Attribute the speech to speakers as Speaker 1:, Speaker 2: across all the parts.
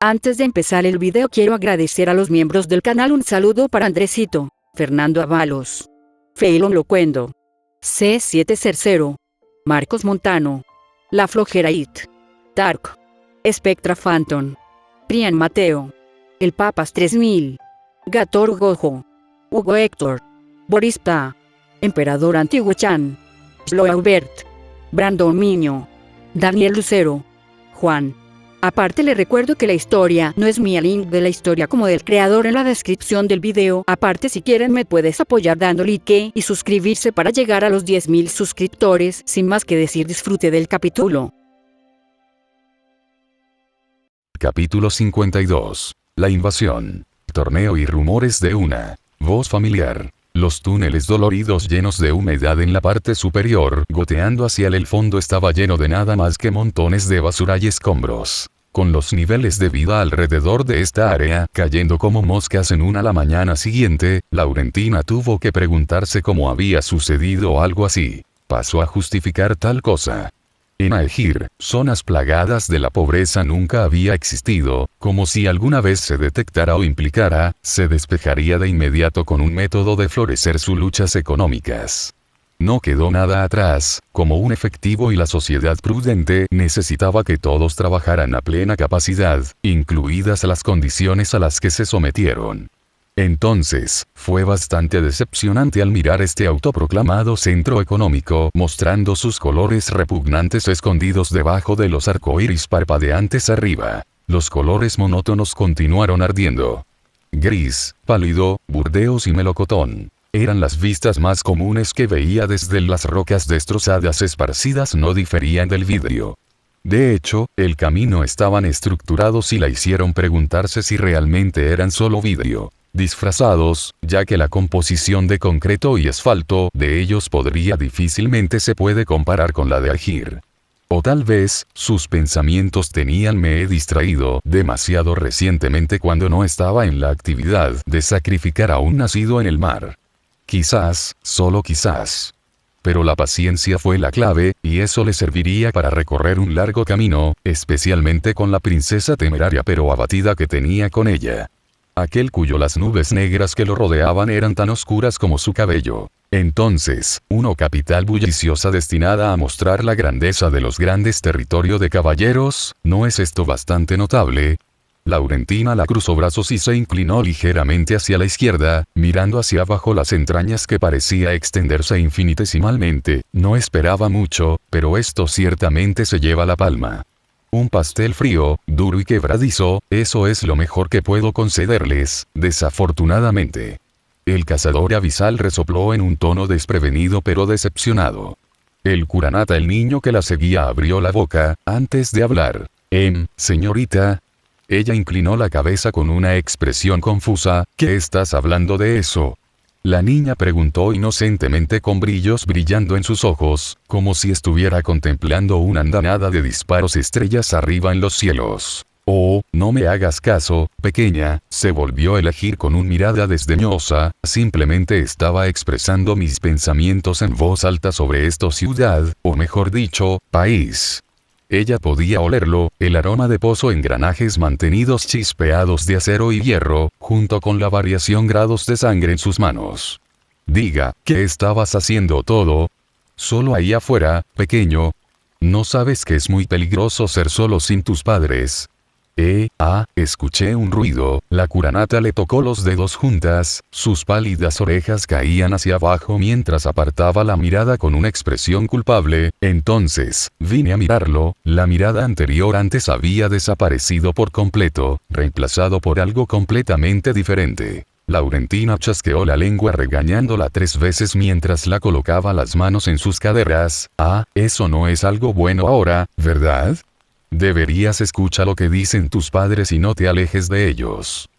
Speaker 1: Antes de empezar el video quiero agradecer a los miembros del canal. Un saludo para Andresito, Fernando Avalos, Feilon Locuendo, C7 Cercero, Marcos Montano, La Flojera It, Dark, Spectra Phantom, Prian Mateo, El Papas 3000, Gator Gojo, Hugo Héctor, Boris Pa, Emperador Antiguo Chan, Sloaubert, Brandon Miño, Daniel Lucero, Juan. Aparte le recuerdo que la historia no es mía, link de la historia como del creador en la descripción del video. Aparte si quieren me puedes apoyar dando like y suscribirse para llegar a los 10.000 suscriptores. Sin más que decir, disfrute del capítulo.
Speaker 2: Capítulo 52. La invasión. Torneo y rumores de una voz familiar. Los túneles doloridos llenos de humedad en la parte superior, goteando hacia el fondo, estaba lleno de nada más que montones de basura y escombros. Con los niveles de vida alrededor de esta área cayendo como moscas en una la mañana siguiente, Laurentina tuvo que preguntarse cómo había sucedido algo así. Pasó a justificar tal cosa. En Aegir, zonas plagadas de la pobreza nunca había existido, como si alguna vez se detectara o implicara, se despejaría de inmediato con un método de florecer sus luchas económicas. No quedó nada atrás, como un efectivo, y la sociedad prudente necesitaba que todos trabajaran a plena capacidad, incluidas las condiciones a las que se sometieron. Entonces, fue bastante decepcionante al mirar este autoproclamado centro económico mostrando sus colores repugnantes escondidos debajo de los arcoíris parpadeantes arriba. Los colores monótonos continuaron ardiendo. Gris, pálido, burdeos y melocotón. Eran las vistas más comunes que veía desde las rocas destrozadas esparcidas no diferían del vidrio. De hecho, el camino estaban estructurados y la hicieron preguntarse si realmente eran solo vidrio. Disfrazados, ya que la composición de concreto y asfalto de ellos podría difícilmente se puede comparar con la de Aegir. O tal vez, sus pensamientos me he distraído demasiado recientemente cuando no estaba en la actividad de sacrificar a un nacido en el mar. Quizás, solo quizás. Pero la paciencia fue la clave, y eso le serviría para recorrer un largo camino, especialmente con la princesa temeraria pero abatida que tenía con ella. Aquel cuyo las nubes negras que lo rodeaban eran tan oscuras como su cabello. Entonces, una capital bulliciosa destinada a mostrar la grandeza de los grandes territorios de caballeros, ¿no es esto bastante notable? Laurentina la cruzó brazos y se inclinó ligeramente hacia la izquierda, mirando hacia abajo las entrañas que parecía extenderse infinitesimalmente. No esperaba mucho, pero esto ciertamente se lleva la palma. Un pastel frío, duro y quebradizo, eso es lo mejor que puedo concederles, desafortunadamente. El cazador abisal resopló en un tono desprevenido pero decepcionado. El Curanata, el niño que la seguía, abrió la boca, antes de hablar. Señorita. Ella inclinó la cabeza con una expresión confusa. ¿Qué estás hablando de eso? La niña preguntó inocentemente con brillos brillando en sus ojos, como si estuviera contemplando una andanada de disparos estrellas arriba en los cielos. Oh, no me hagas caso, pequeña, se volvió a elegir con una mirada desdeñosa, simplemente estaba expresando mis pensamientos en voz alta sobre esta ciudad, o mejor dicho, país. Ella podía olerlo, el aroma de pozo, engranajes mantenidos chispeados de acero y hierro, junto con la variación grados de sangre en sus manos. Diga, ¿qué estabas haciendo todo? Solo ahí afuera, pequeño. ¿No sabes que es muy peligroso ser solo sin tus padres? Escuché un ruido. La Curanata le tocó los dedos juntas, sus pálidas orejas caían hacia abajo mientras apartaba la mirada con una expresión culpable. Entonces, vine a mirarlo. La mirada anterior antes había desaparecido por completo, reemplazado por algo completamente diferente. Laurentina chasqueó la lengua regañándola 3 veces mientras la colocaba las manos en sus caderas. Eso no es algo bueno ahora, ¿verdad? Deberías escuchar lo que dicen tus padres y no te alejes de ellos.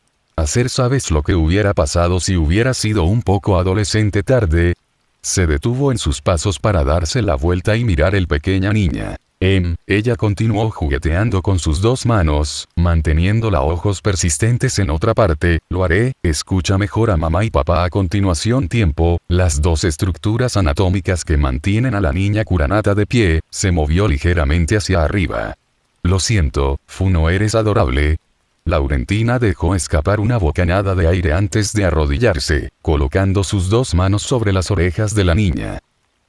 Speaker 2: ¿Sabes lo que hubiera pasado si hubiera sido un poco adolescente tarde? Se detuvo en sus pasos para darse la vuelta y mirar a la pequeña niña. Ella continuó jugueteando con sus 2 manos, manteniendo los ojos persistentes en otra parte. Lo haré, escucha mejor a mamá y papá a continuación. Las 2 estructuras anatómicas que mantienen a la niña Curanata de pie, se movió ligeramente hacia arriba. Lo siento, Fu, no eres adorable. Laurentina dejó escapar una bocanada de aire antes de arrodillarse, colocando sus dos manos sobre las orejas de la niña,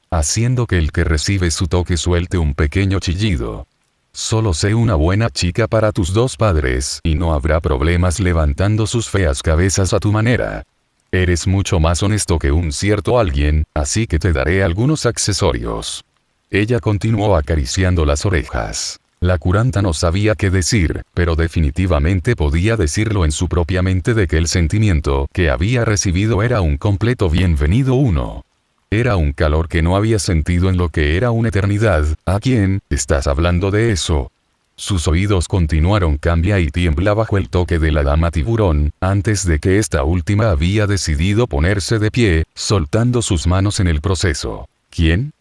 Speaker 2: haciendo que el que recibe su toque suelte un pequeño chillido. Solo sé una buena chica para tus dos padres y no habrá problemas levantando sus feas cabezas a tu manera. Eres mucho más honesto que un cierto alguien, así que te daré algunos accesorios. Ella continuó acariciando las orejas. La curanta no sabía qué decir, pero definitivamente podía decirlo en su propia mente de que el sentimiento que había recibido era un completo bienvenido uno. Era un calor que no había sentido en lo que era una eternidad. ¿A quién estás hablando de eso? Sus oídos continuaron cambia y tiembla bajo el toque de la dama tiburón, antes de que esta última había decidido ponerse de pie, soltando sus manos en el proceso. ¿Quién?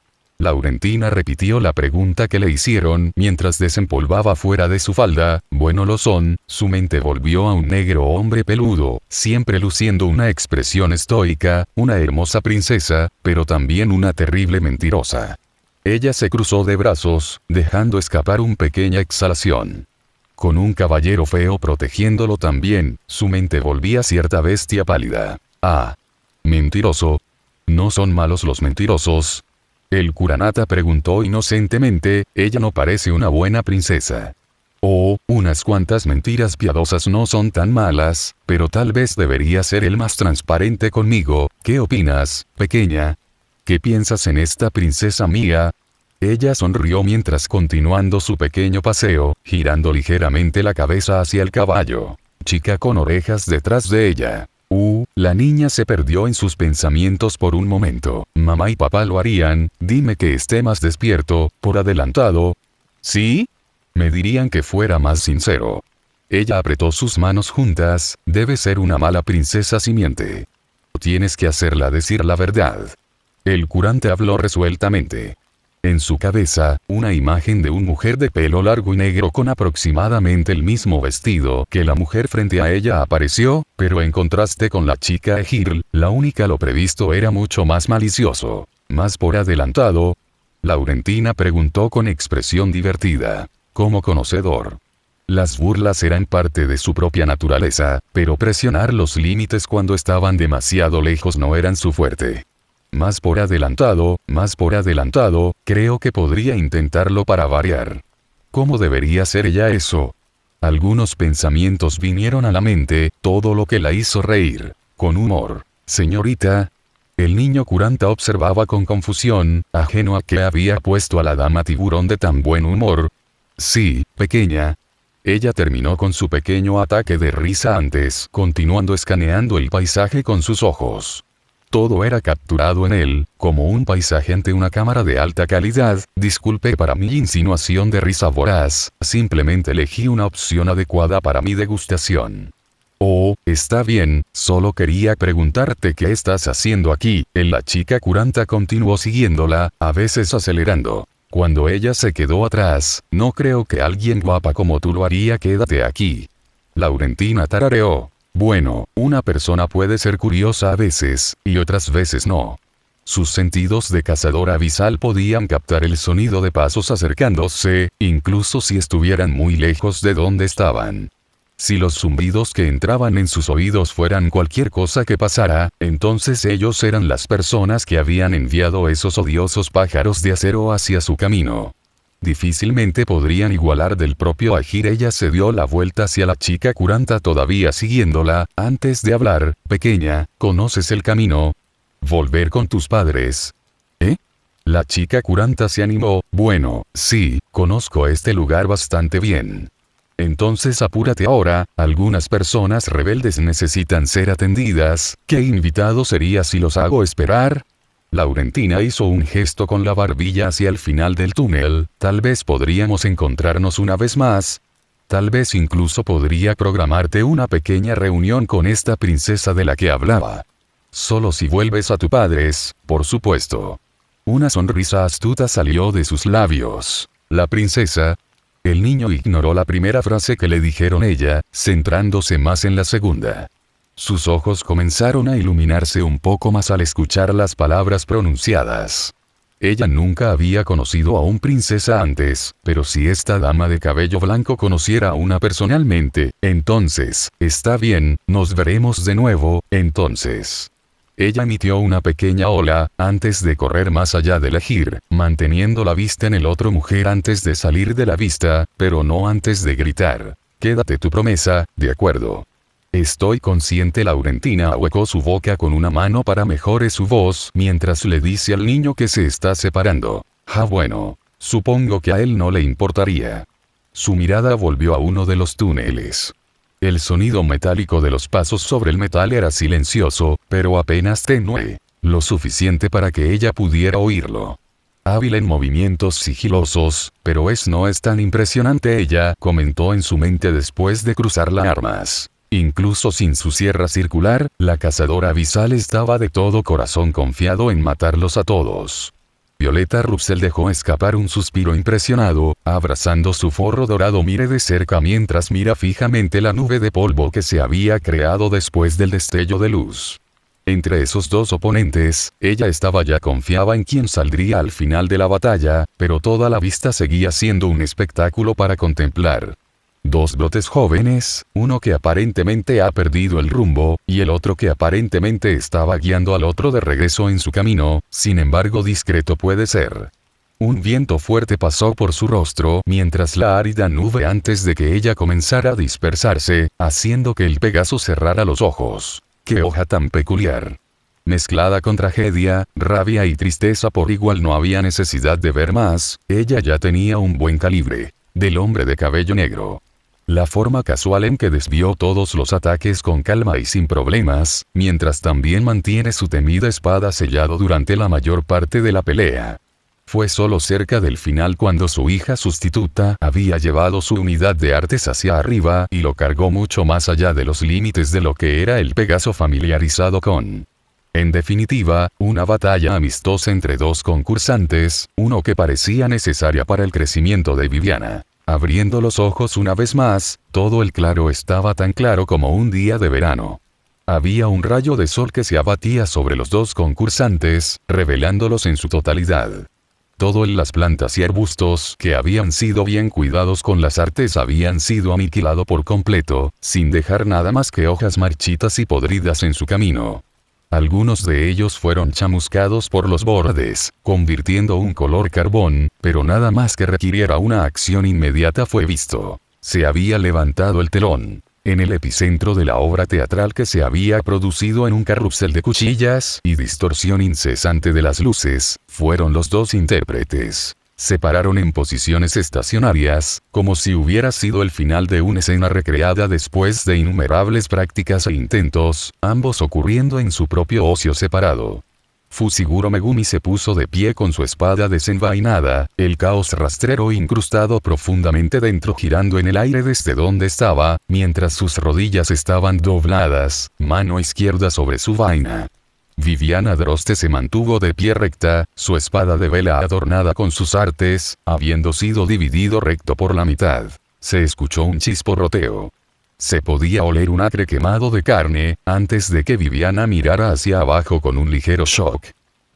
Speaker 2: Laurentina repitió la pregunta que le hicieron mientras desempolvaba fuera de su falda. Bueno, lo son. Su mente volvió a un negro hombre peludo, siempre luciendo una expresión estoica, una hermosa princesa, pero también una terrible mentirosa. Ella se cruzó de brazos, dejando escapar una pequeña exhalación. Con un caballero feo protegiéndolo también, su mente volvía cierta bestia pálida. Ah. Mentiroso. ¿No son malos los mentirosos? El Kuranata preguntó inocentemente. Ella no parece una buena princesa. Oh, unas cuantas mentiras piadosas no son tan malas, pero tal vez debería ser el más transparente conmigo. ¿Qué opinas, pequeña? ¿Qué piensas en esta princesa mía? Ella sonrió mientras continuando su pequeño paseo, girando ligeramente la cabeza hacia el caballo. Chica con orejas detrás de ella. La niña se perdió en sus pensamientos por un momento. Mamá y papá lo harían, dime que esté más despierto, por adelantado. ¿Sí? Me dirían que fuera más sincero. Ella apretó sus manos juntas. Debe ser una mala princesa si miente. Tienes que hacerla decir la verdad. El curante habló resueltamente. En su cabeza, una imagen de una mujer de pelo largo y negro con aproximadamente el mismo vestido que la mujer frente a ella apareció, pero en contraste con la chica Ejir, la única lo previsto era mucho más malicioso. ¿Más por adelantado? Laurentina preguntó con expresión divertida. Como conocedor. Las burlas eran parte de su propia naturaleza, pero presionar los límites cuando estaban demasiado lejos no eran su fuerte. Más por adelantado, creo que podría intentarlo para variar. ¿Cómo debería ser ella eso? Algunos pensamientos vinieron a la mente, todo lo que la hizo reír. Con humor. Señorita. El niño curanta observaba con confusión, ajeno a que había puesto a la dama tiburón de tan buen humor. Sí, pequeña. Ella terminó con su pequeño ataque de risa antes, continuando escaneando el paisaje con sus ojos. Todo era capturado en él, como un paisaje ante una cámara de alta calidad. Disculpe para mi insinuación de risa voraz, simplemente elegí una opción adecuada para mi degustación. Oh, está bien, solo quería preguntarte qué estás haciendo aquí. La chica curanta continuó siguiéndola, a veces acelerando. Cuando ella se quedó atrás, no creo que alguien guapa como tú lo haría, quédate aquí. Laurentina tarareó. Bueno, una persona puede ser curiosa a veces, y otras veces no. Sus sentidos de cazadora abisal podían captar el sonido de pasos acercándose, incluso si estuvieran muy lejos de donde estaban. Si los zumbidos que entraban en sus oídos fueran cualquier cosa que pasara, entonces ellos eran las personas que habían enviado esos odiosos pájaros de acero hacia su camino. Difícilmente podrían igualar del propio Ejir. Ella se dio la vuelta hacia la chica curanta todavía siguiéndola, antes de hablar. Pequeña, ¿conoces el camino? Volver con tus padres. ¿Eh? La chica curanta se animó. Bueno, sí, conozco este lugar bastante bien. Entonces apúrate ahora, algunas personas rebeldes necesitan ser atendidas. ¿Qué invitado sería si los hago esperar? Laurentina hizo un gesto con la barbilla hacia el final del túnel. Tal vez podríamos encontrarnos una vez más. Tal vez incluso podría programarte una pequeña reunión con esta princesa de la que hablaba. Solo si vuelves a tus padres, por supuesto. Una sonrisa astuta salió de sus labios. La princesa. El niño ignoró la primera frase que le dijeron ella, centrándose más en la segunda. Sus ojos comenzaron a iluminarse un poco más al escuchar las palabras pronunciadas. Ella nunca había conocido a un princesa antes, pero si esta dama de cabello blanco conociera a una personalmente, entonces, está bien, nos veremos de nuevo, entonces. Ella emitió una pequeña ola, antes de correr más allá de elegir, manteniendo la vista en el otro mujer antes de salir de la vista, pero no antes de gritar. Quédate tu promesa, de acuerdo. Estoy consciente. Laurentina ahuecó su boca con una mano para mejorar su voz mientras le dice al niño que se está separando. Bueno, supongo que a él no le importaría. Su mirada volvió a uno de los túneles. El sonido metálico de los pasos sobre el metal era silencioso, pero apenas tenue, lo suficiente para que ella pudiera oírlo. Hábil en movimientos sigilosos, pero no es tan impresionante, ella comentó en su mente después de cruzar las armas. Incluso sin su sierra circular, la cazadora abisal estaba de todo corazón confiado en matarlos a todos. Violeta Russell dejó escapar un suspiro impresionado, abrazando su forro dorado. Mire de cerca mientras mira fijamente la nube de polvo que se había creado después del destello de luz. Entre esos dos oponentes, ella ya confiaba en quién saldría al final de la batalla, pero toda la vista seguía siendo un espectáculo para contemplar. Dos brotes jóvenes, uno que aparentemente ha perdido el rumbo, y el otro que aparentemente estaba guiando al otro de regreso en su camino, sin embargo discreto puede ser. Un viento fuerte pasó por su rostro mientras la árida nube antes de que ella comenzara a dispersarse, haciendo que el Pegaso cerrara los ojos. ¡Qué hoja tan peculiar! Mezclada con tragedia, rabia y tristeza por igual. No había necesidad de ver más, ella ya tenía un buen calibre. Del hombre de cabello negro. La forma casual en que desvió todos los ataques con calma y sin problemas, mientras también mantiene su temida espada sellado durante la mayor parte de la pelea. Fue solo cerca del final cuando su hija sustituta había llevado su unidad de artes hacia arriba y lo cargó mucho más allá de los límites de lo que era el Pegaso familiarizado con. En definitiva, una batalla amistosa entre dos concursantes, uno que parecía necesaria para el crecimiento de Viviana. Abriendo los ojos una vez más, todo el claro estaba tan claro como un día de verano. Había un rayo de sol que se abatía sobre los dos concursantes, revelándolos en su totalidad. Las plantas y arbustos que habían sido bien cuidados con las artes habían sido aniquilados por completo, sin dejar nada más que hojas marchitas y podridas en su camino. Algunos de ellos fueron chamuscados por los bordes, convirtiendo un color carbón, pero nada más que requiriera una acción inmediata fue visto. Se había levantado el telón. En el epicentro de la obra teatral que se había producido en un carrusel de cuchillas y distorsión incesante de las luces, fueron los dos intérpretes. Se pararon en posiciones estacionarias, como si hubiera sido el final de una escena recreada después de innumerables prácticas e intentos, ambos ocurriendo en su propio ocio separado. Fushiguro Megumi se puso de pie con su espada desenvainada, el caos rastrero incrustado profundamente dentro girando en el aire desde donde estaba, mientras sus rodillas estaban dobladas, mano izquierda sobre su vaina. Viviana Droste se mantuvo de pie recta, su espada de vela adornada con sus artes, habiendo sido dividido recto por la mitad. Se escuchó un chisporroteo. Se podía oler un acre quemado de carne, antes de que Viviana mirara hacia abajo con un ligero shock.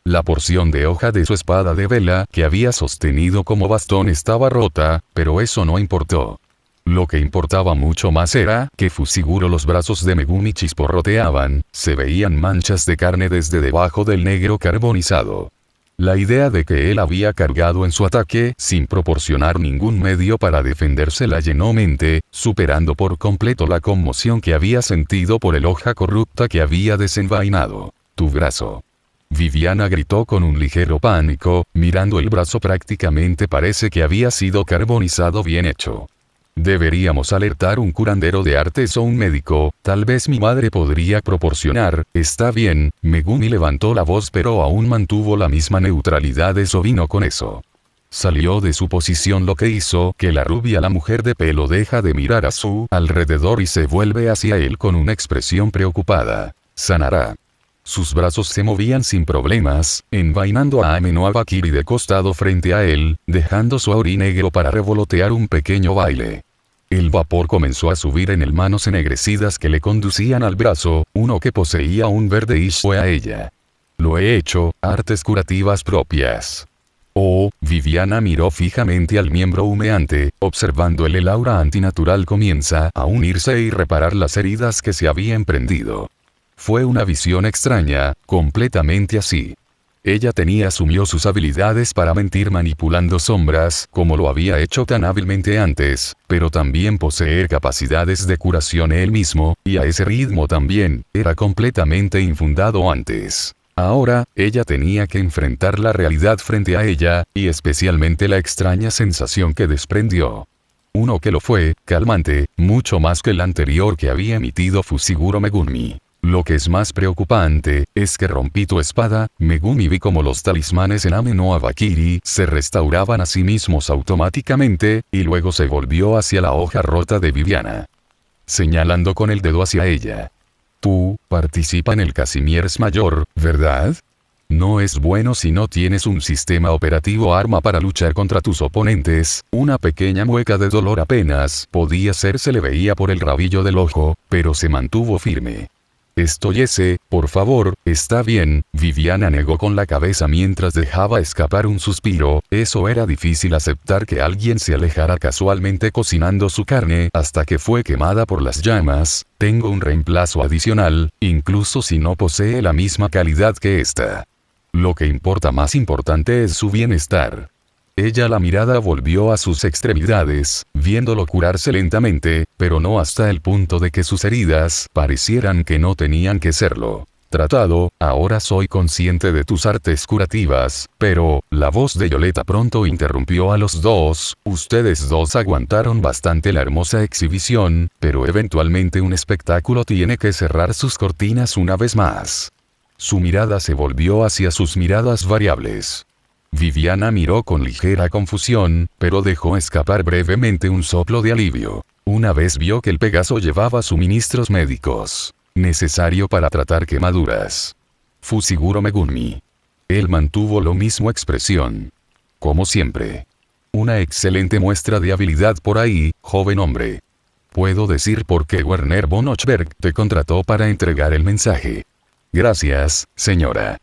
Speaker 2: La porción de hoja de su espada de vela que había sostenido como bastón estaba rota, pero eso no importó. Lo que importaba mucho más era que Fushiguro los brazos de Megumi chisporroteaban, se veían manchas de carne desde debajo del negro carbonizado. La idea de que él había cargado en su ataque sin proporcionar ningún medio para defenderse la llenó mente, superando por completo la conmoción que había sentido por el hoja corrupta que había desenvainado. Tu brazo. Viviana gritó con un ligero pánico, mirando el brazo prácticamente parece que había sido carbonizado bien hecho. Deberíamos alertar un curandero de artes o un médico, tal vez mi madre podría proporcionar, está bien, Megumi levantó la voz pero aún mantuvo la misma neutralidad, eso vino con eso. Salió de su posición lo que hizo que la mujer de pelo deja de mirar a su alrededor y se vuelve hacia él con una expresión preocupada. Sanará. Sus brazos se movían sin problemas, envainando a Ame no Abakiri de costado frente a él, dejando su auri negro para revolotear un pequeño baile. El vapor comenzó a subir en el manos ennegrecidas que le conducían al brazo, uno que poseía un verde ish fue a ella. Lo he hecho, artes curativas propias. Oh, Viviana miró fijamente al miembro humeante, observando el aura antinatural comienza a unirse y reparar las heridas que se habían prendido. Fue una visión extraña, completamente así. Ella asumió sus habilidades para mentir manipulando sombras, como lo había hecho tan hábilmente antes, pero también poseer capacidades de curación él mismo, y a ese ritmo también, era completamente infundado antes. Ahora, ella tenía que enfrentar la realidad frente a ella, y especialmente la extraña sensación que desprendió. Uno que lo fue, calmante, mucho más que el anterior que había emitido Fushiguro Megumi. Lo que es más preocupante, es que rompí tu espada, Megumi. Vi como los talismanes en Ame no Abakiri se restauraban a sí mismos automáticamente, y luego se volvió hacia la hoja rota de Viviana. Señalando con el dedo hacia ella. Tú, participa en el Casimiers Mayor, ¿verdad? No es bueno si no tienes un sistema operativo arma para luchar contra tus oponentes. Una pequeña mueca de dolor apenas podía ser se le veía por el rabillo del ojo, pero se mantuvo firme. Por favor, está bien, Viviana negó con la cabeza mientras dejaba escapar un suspiro. Eso era difícil aceptar que alguien se alejara casualmente cocinando su carne hasta que fue quemada por las llamas. Tengo un reemplazo adicional, incluso si no posee la misma calidad que esta. Lo que importa más importante es su bienestar. Ella la mirada volvió a sus extremidades, viéndolo curarse lentamente, pero no hasta el punto de que sus heridas parecieran que no tenían que serlo. Tratado, ahora soy consciente de tus artes curativas, pero, la voz de Violeta pronto interrumpió a los dos. Ustedes dos aguantaron bastante la hermosa exhibición, pero eventualmente un espectáculo tiene que cerrar sus cortinas una vez más. Su mirada se volvió hacia sus miradas variables. Viviana miró con ligera confusión, pero dejó escapar brevemente un soplo de alivio. Una vez vio que el Pegaso llevaba suministros médicos. Necesario para tratar quemaduras. Fushiguro Megumi. Él mantuvo lo mismo expresión. Como siempre. Una excelente muestra de habilidad por ahí, joven hombre. Puedo decir por qué Werner von Ochberg te contrató para entregar el mensaje. Gracias, señora.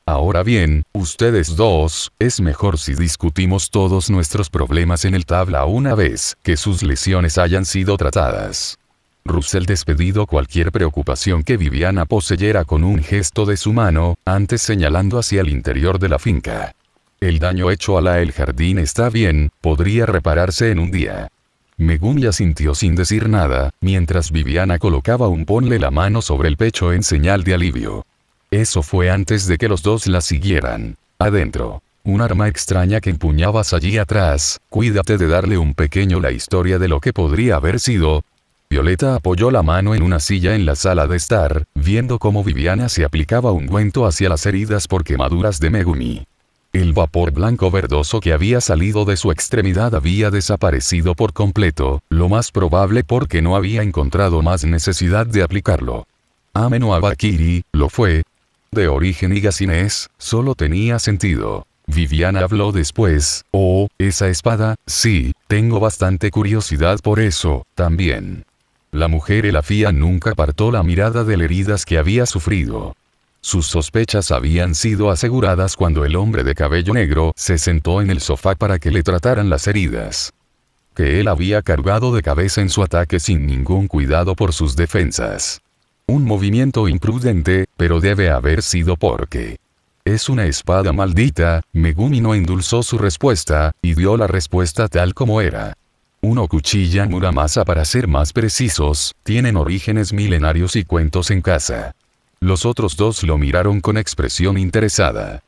Speaker 2: Ahora bien, ustedes dos, es mejor si discutimos todos nuestros problemas en el tabla una vez que sus lesiones hayan sido tratadas. Russell despedido cualquier preocupación que Viviana poseyera con un gesto de su mano, antes señalando hacia el interior de la finca. El daño hecho el jardín está bien, podría repararse en un día. Megumi asintió sin decir nada, mientras Viviana colocaba ponle la mano sobre el pecho en señal de alivio. Eso fue antes de que los dos la siguieran. Adentro. Un arma extraña que empuñabas allí atrás, cuídate de darle un pequeño la historia de lo que podría haber sido. Violeta apoyó la mano en una silla en la sala de estar, viendo cómo Viviana se aplicaba ungüento hacia las heridas por quemaduras de Megumi. El vapor blanco verdoso que había salido de su extremidad había desaparecido por completo, lo más probable porque no había encontrado más necesidad de aplicarlo. Ame no Abakiri, lo fue. De origen higazinés, solo tenía sentido. Viviana habló después. Oh, esa espada, sí, tengo bastante curiosidad por eso, también. La mujer elafía nunca apartó la mirada de las heridas que había sufrido. Sus sospechas habían sido aseguradas cuando el hombre de cabello negro se sentó en el sofá para que le trataran las heridas. Que él había cargado de cabeza en su ataque sin ningún cuidado por sus defensas. Un movimiento imprudente, pero debe haber sido porque... Es una espada maldita. Megumi no endulzó su respuesta, y dio la respuesta tal como era. Uno cuchilla Muramasa para ser más precisos, tienen orígenes milenarios y cuentos en casa. Los otros dos lo miraron con expresión interesada.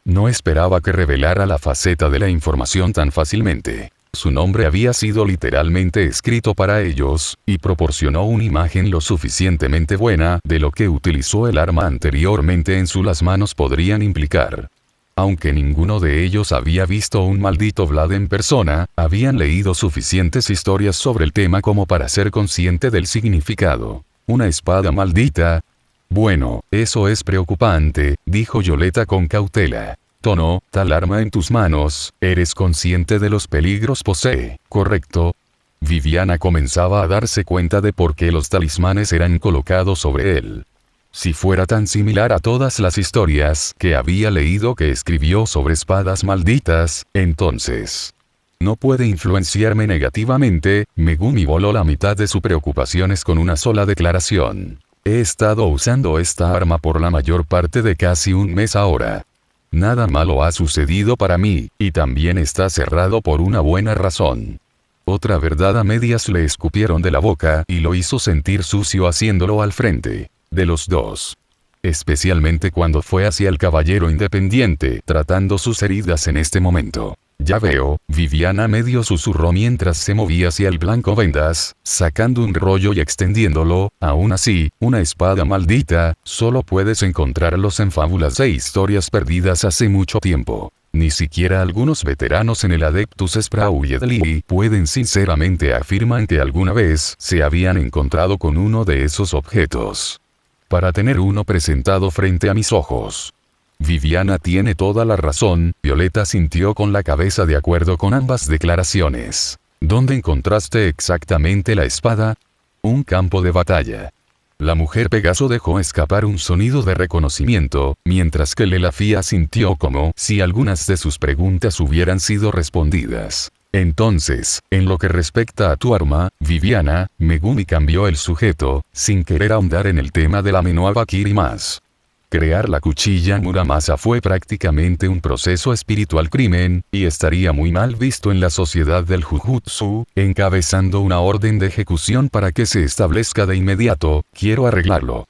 Speaker 2: No esperaba que revelara la faceta de la información tan fácilmente. Su nombre había sido literalmente escrito para ellos, y proporcionó una imagen lo suficientemente buena de lo que utilizó el arma anteriormente en las manos podrían implicar. Aunque ninguno de ellos había visto un maldito Vlad en persona, habían leído suficientes historias sobre el tema como para ser consciente del significado. ¿Una espada maldita? Bueno, eso es preocupante, dijo Violeta con cautela. Tono, tal arma en tus manos, eres consciente de los peligros posee, ¿correcto? Viviana comenzaba a darse cuenta de por qué los talismanes eran colocados sobre él. Si fuera tan similar a todas las historias que había leído que escribió sobre espadas malditas, entonces no puede influenciarme negativamente. Megumi voló la mitad de sus preocupaciones con una sola declaración. He estado usando esta arma por la mayor parte de casi un mes ahora. Nada malo ha sucedido para mí, y también está cerrado por una buena razón. Otra verdad a medias le escupieron de la boca y lo hizo sentir sucio haciéndolo al frente de los dos. Especialmente cuando fue hacia el caballero independiente tratando sus heridas en este momento. Ya veo, Viviana medio susurró mientras se movía hacia el blanco vendas, sacando un rollo y extendiéndolo. Aún así, una espada maldita, solo puedes encontrarlos en fábulas e historias perdidas hace mucho tiempo. Ni siquiera algunos veteranos en el Adeptus Sprawiedlii pueden sinceramente afirman que alguna vez se habían encontrado con uno de esos objetos. Para tener uno presentado frente a mis ojos. Viviana tiene toda la razón. Violeta sintió con la cabeza de acuerdo con ambas declaraciones. ¿Dónde encontraste exactamente la espada? Un campo de batalla. La mujer Pegaso dejó escapar un sonido de reconocimiento, mientras que Lelafia sintió como si algunas de sus preguntas hubieran sido respondidas. Entonces, en lo que respecta a tu arma, Viviana, Megumi cambió el sujeto, sin querer ahondar en el tema de la Menoa Bakiri más. Crear la cuchilla Muramasa fue prácticamente un proceso espiritual crimen, y estaría muy mal visto en la sociedad del Jujutsu, encabezando una orden de ejecución para que se establezca de inmediato. Quiero arreglarlo.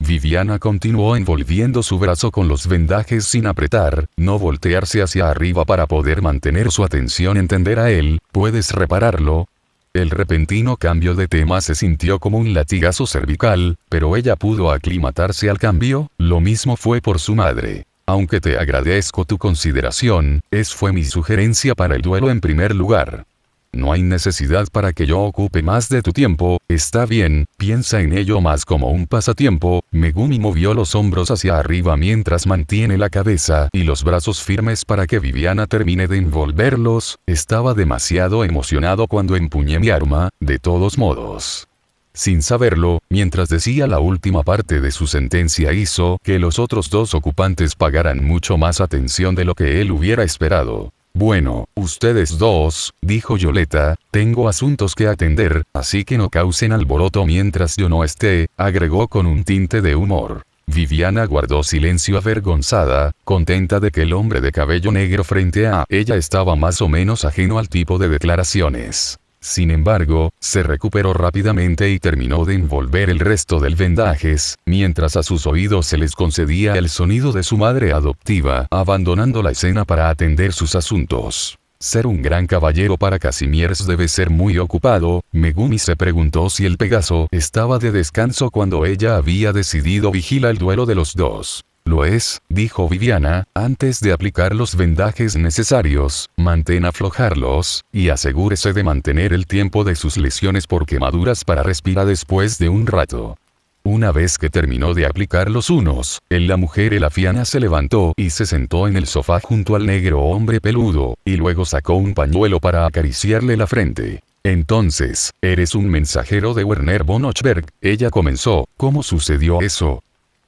Speaker 2: Viviana continuó envolviendo su brazo con los vendajes sin apretar, no voltearse hacia arriba para poder mantener su atención. Entender a él, ¿puedes repararlo? El repentino cambio de tema se sintió como un latigazo cervical, pero ella pudo aclimatarse al cambio. Lo mismo fue por su madre. Aunque te agradezco tu consideración, fue mi sugerencia para el duelo en primer lugar. No hay necesidad para que yo ocupe más de tu tiempo. Está bien, piensa en ello más como un pasatiempo. Megumi movió los hombros hacia arriba mientras mantiene la cabeza y los brazos firmes para que Viviana termine de envolverlos. Estaba demasiado emocionado cuando empuñé mi arma, de todos modos. Sin saberlo, mientras decía la última parte de su sentencia hizo que los otros dos ocupantes pagaran mucho más atención de lo que él hubiera esperado. Bueno, ustedes dos, dijo Violeta, tengo asuntos que atender, así que no causen alboroto mientras yo no esté, agregó con un tinte de humor. Viviana guardó silencio avergonzada, contenta de que el hombre de cabello negro frente a ella estaba más o menos ajeno al tipo de declaraciones. Sin embargo, se recuperó rápidamente y terminó de envolver el resto del vendajes, mientras a sus oídos se les concedía el sonido de su madre adoptiva, abandonando la escena para atender sus asuntos. Ser un gran caballero para Casimiers debe ser muy ocupado. Megumi se preguntó si el Pegaso estaba de descanso cuando ella había decidido vigilar el duelo de los dos. Lo es, dijo Viviana, antes de aplicar los vendajes necesarios, mantén aflojarlos, y asegúrese de mantener el tiempo de sus lesiones por quemaduras para respirar después de un rato. Una vez que terminó de aplicar los unos, la mujer Elafiana se levantó y se sentó en el sofá junto al negro hombre peludo, y luego sacó un pañuelo para acariciarle la frente. Entonces, eres un mensajero de Werner von Ochberg, ella comenzó. ¿Cómo sucedió eso?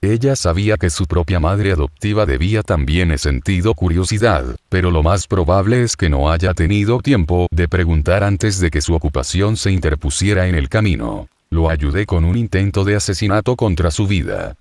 Speaker 2: Ella sabía que su propia madre adoptiva debía también sentido curiosidad, pero lo más probable es que no haya tenido tiempo de preguntar antes de que su ocupación se interpusiera en el camino. Lo ayudé con un intento de asesinato contra su vida.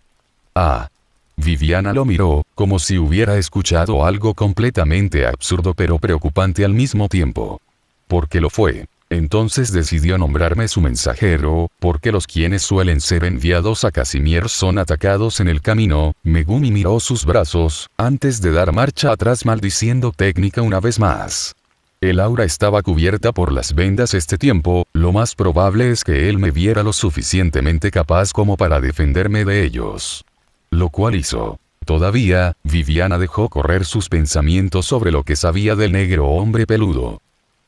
Speaker 2: Ah. Viviana lo miró, como si hubiera escuchado algo completamente absurdo pero preocupante al mismo tiempo. Porque lo fue. Entonces decidió nombrarme su mensajero, porque los quienes suelen ser enviados a Casimiers son atacados en el camino. Megumi miró sus brazos, antes de dar marcha atrás maldiciendo técnica una vez más. El aura estaba cubierta por las vendas este tiempo, lo más probable es que él me viera lo suficientemente capaz como para defenderme de ellos. Lo cual hizo. Todavía, Viviana dejó correr sus pensamientos sobre lo que sabía del negro hombre peludo.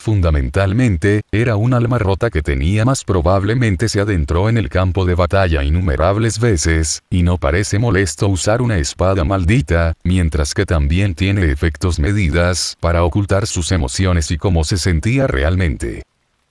Speaker 2: Fundamentalmente, era un alma rota que tenía más probablemente se adentró en el campo de batalla innumerables veces, y no parece molesto usar una espada maldita, mientras que también tiene efectos medidas para ocultar sus emociones y cómo se sentía realmente.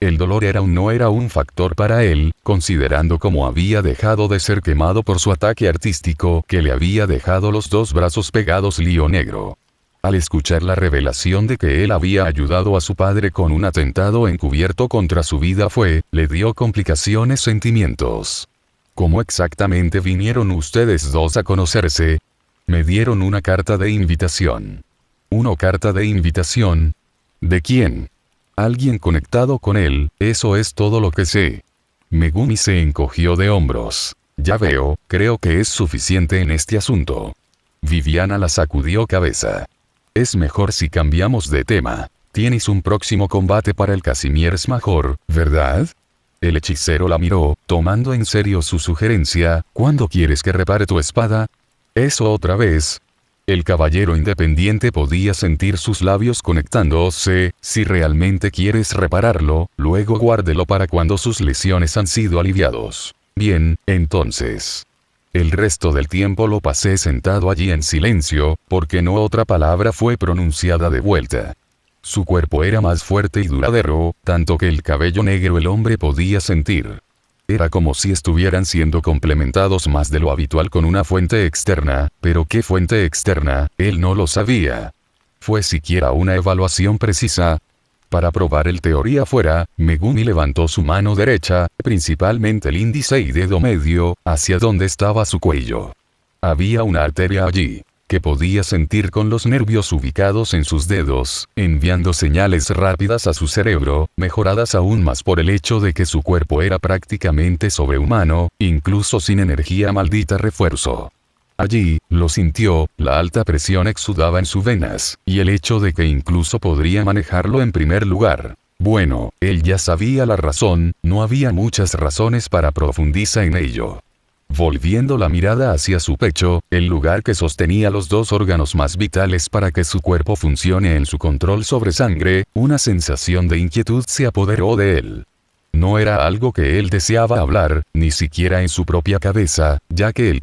Speaker 2: El dolor no era un factor para él, considerando cómo había dejado de ser quemado por su ataque artístico que le había dejado los dos brazos pegados lío negro. Al escuchar la revelación de que él había ayudado a su padre con un atentado encubierto contra su vida le dio complicaciones sentimientos. ¿Cómo exactamente vinieron ustedes dos a conocerse? Me dieron una carta de invitación. ¿Una carta de invitación? ¿De quién? Alguien conectado con él, eso es todo lo que sé. Megumi se encogió de hombros. Ya veo, creo que es suficiente en este asunto. Viviana la sacudió cabeza. Es mejor si cambiamos de tema. Tienes un próximo combate para el Casimier's Major, ¿verdad? El hechicero la miró, tomando en serio su sugerencia. ¿Cuándo quieres que repare tu espada? ¿Eso otra vez? El caballero independiente podía sentir sus labios conectándose. Si realmente quieres repararlo, luego guárdelo para cuando sus lesiones han sido aliviados. Bien, entonces. El resto del tiempo lo pasé sentado allí en silencio, porque no otra palabra fue pronunciada de vuelta. Su cuerpo era más fuerte y duradero, tanto que el cabello negro el hombre podía sentir. Era como si estuvieran siendo complementados más de lo habitual con una fuente externa, pero ¿qué fuente externa? Él no lo sabía. ¿Fue siquiera una evaluación precisa? Para probar el teoría fuera, Megumi levantó su mano derecha, principalmente el índice y dedo medio, hacia donde estaba su cuello. Había una arteria allí, que podía sentir con los nervios ubicados en sus dedos, enviando señales rápidas a su cerebro, mejoradas aún más por el hecho de que su cuerpo era prácticamente sobrehumano, incluso sin energía maldita refuerzo. Allí, lo sintió, la alta presión exudaba en sus venas, y el hecho de que incluso podría manejarlo en primer lugar. Bueno, él ya sabía la razón, no había muchas razones para profundizar en ello. Volviendo la mirada hacia su pecho, el lugar que sostenía los dos órganos más vitales para que su cuerpo funcione en su control sobre sangre, una sensación de inquietud se apoderó de él. No era algo que él deseaba hablar, ni siquiera en su propia cabeza, ya que el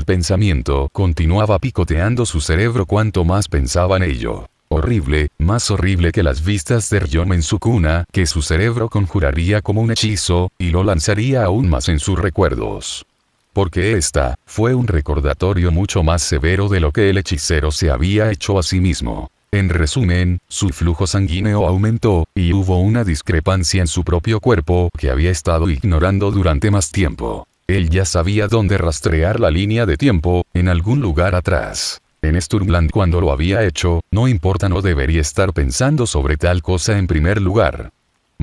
Speaker 2: pensamiento continuaba picoteando su cerebro cuanto más pensaba en ello. Horrible, más horrible que las vistas de Ryom en su cuna, que su cerebro conjuraría como un hechizo, y lo lanzaría aún más en sus recuerdos. Porque esta fue un recordatorio mucho más severo de lo que el hechicero se había hecho a sí mismo. En resumen, su flujo sanguíneo aumentó, y hubo una discrepancia en su propio cuerpo que había estado ignorando durante más tiempo. Él ya sabía dónde rastrear la línea de tiempo, en algún lugar atrás. En Sturmland cuando lo había hecho, no importa, no debería estar pensando sobre tal cosa en primer lugar.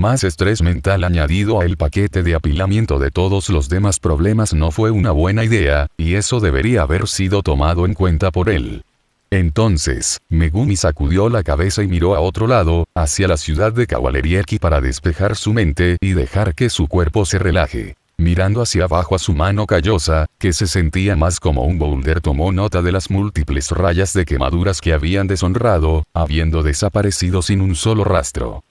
Speaker 2: Más estrés mental añadido a el paquete de apilamiento de todos los demás problemas no fue una buena idea, y eso debería haber sido tomado en cuenta por él. Entonces, Megumi sacudió la cabeza y miró a otro lado, hacia la ciudad de Kawalerieki para despejar su mente y dejar que su cuerpo se relaje. Mirando hacia abajo a su mano callosa, que se sentía más como un boulder, tomó nota de las múltiples rayas de quemaduras que habían deshonrado, habiendo desaparecido sin un solo rastro.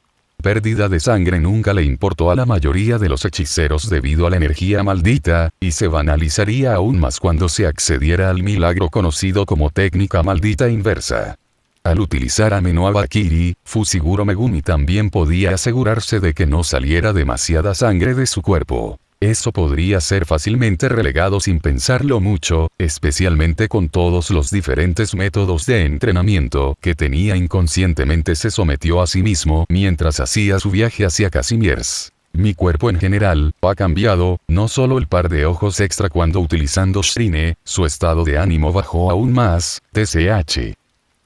Speaker 2: Pérdida de sangre nunca le importó a la mayoría de los hechiceros debido a la energía maldita, y se banalizaría aún más cuando se accediera al milagro conocido como técnica maldita inversa. Al utilizar Ame no Abakiri, Fushiguro Megumi también podía asegurarse de que no saliera demasiada sangre de su cuerpo. Eso podría ser fácilmente relegado sin pensarlo mucho, especialmente con todos los diferentes métodos de entrenamiento que tenía inconscientemente. Se sometió a sí mismo mientras hacía su viaje hacia Casimier's. Mi cuerpo en general ha cambiado, no solo el par de ojos extra cuando utilizando Shrine, su estado de ánimo bajó aún más, TCH.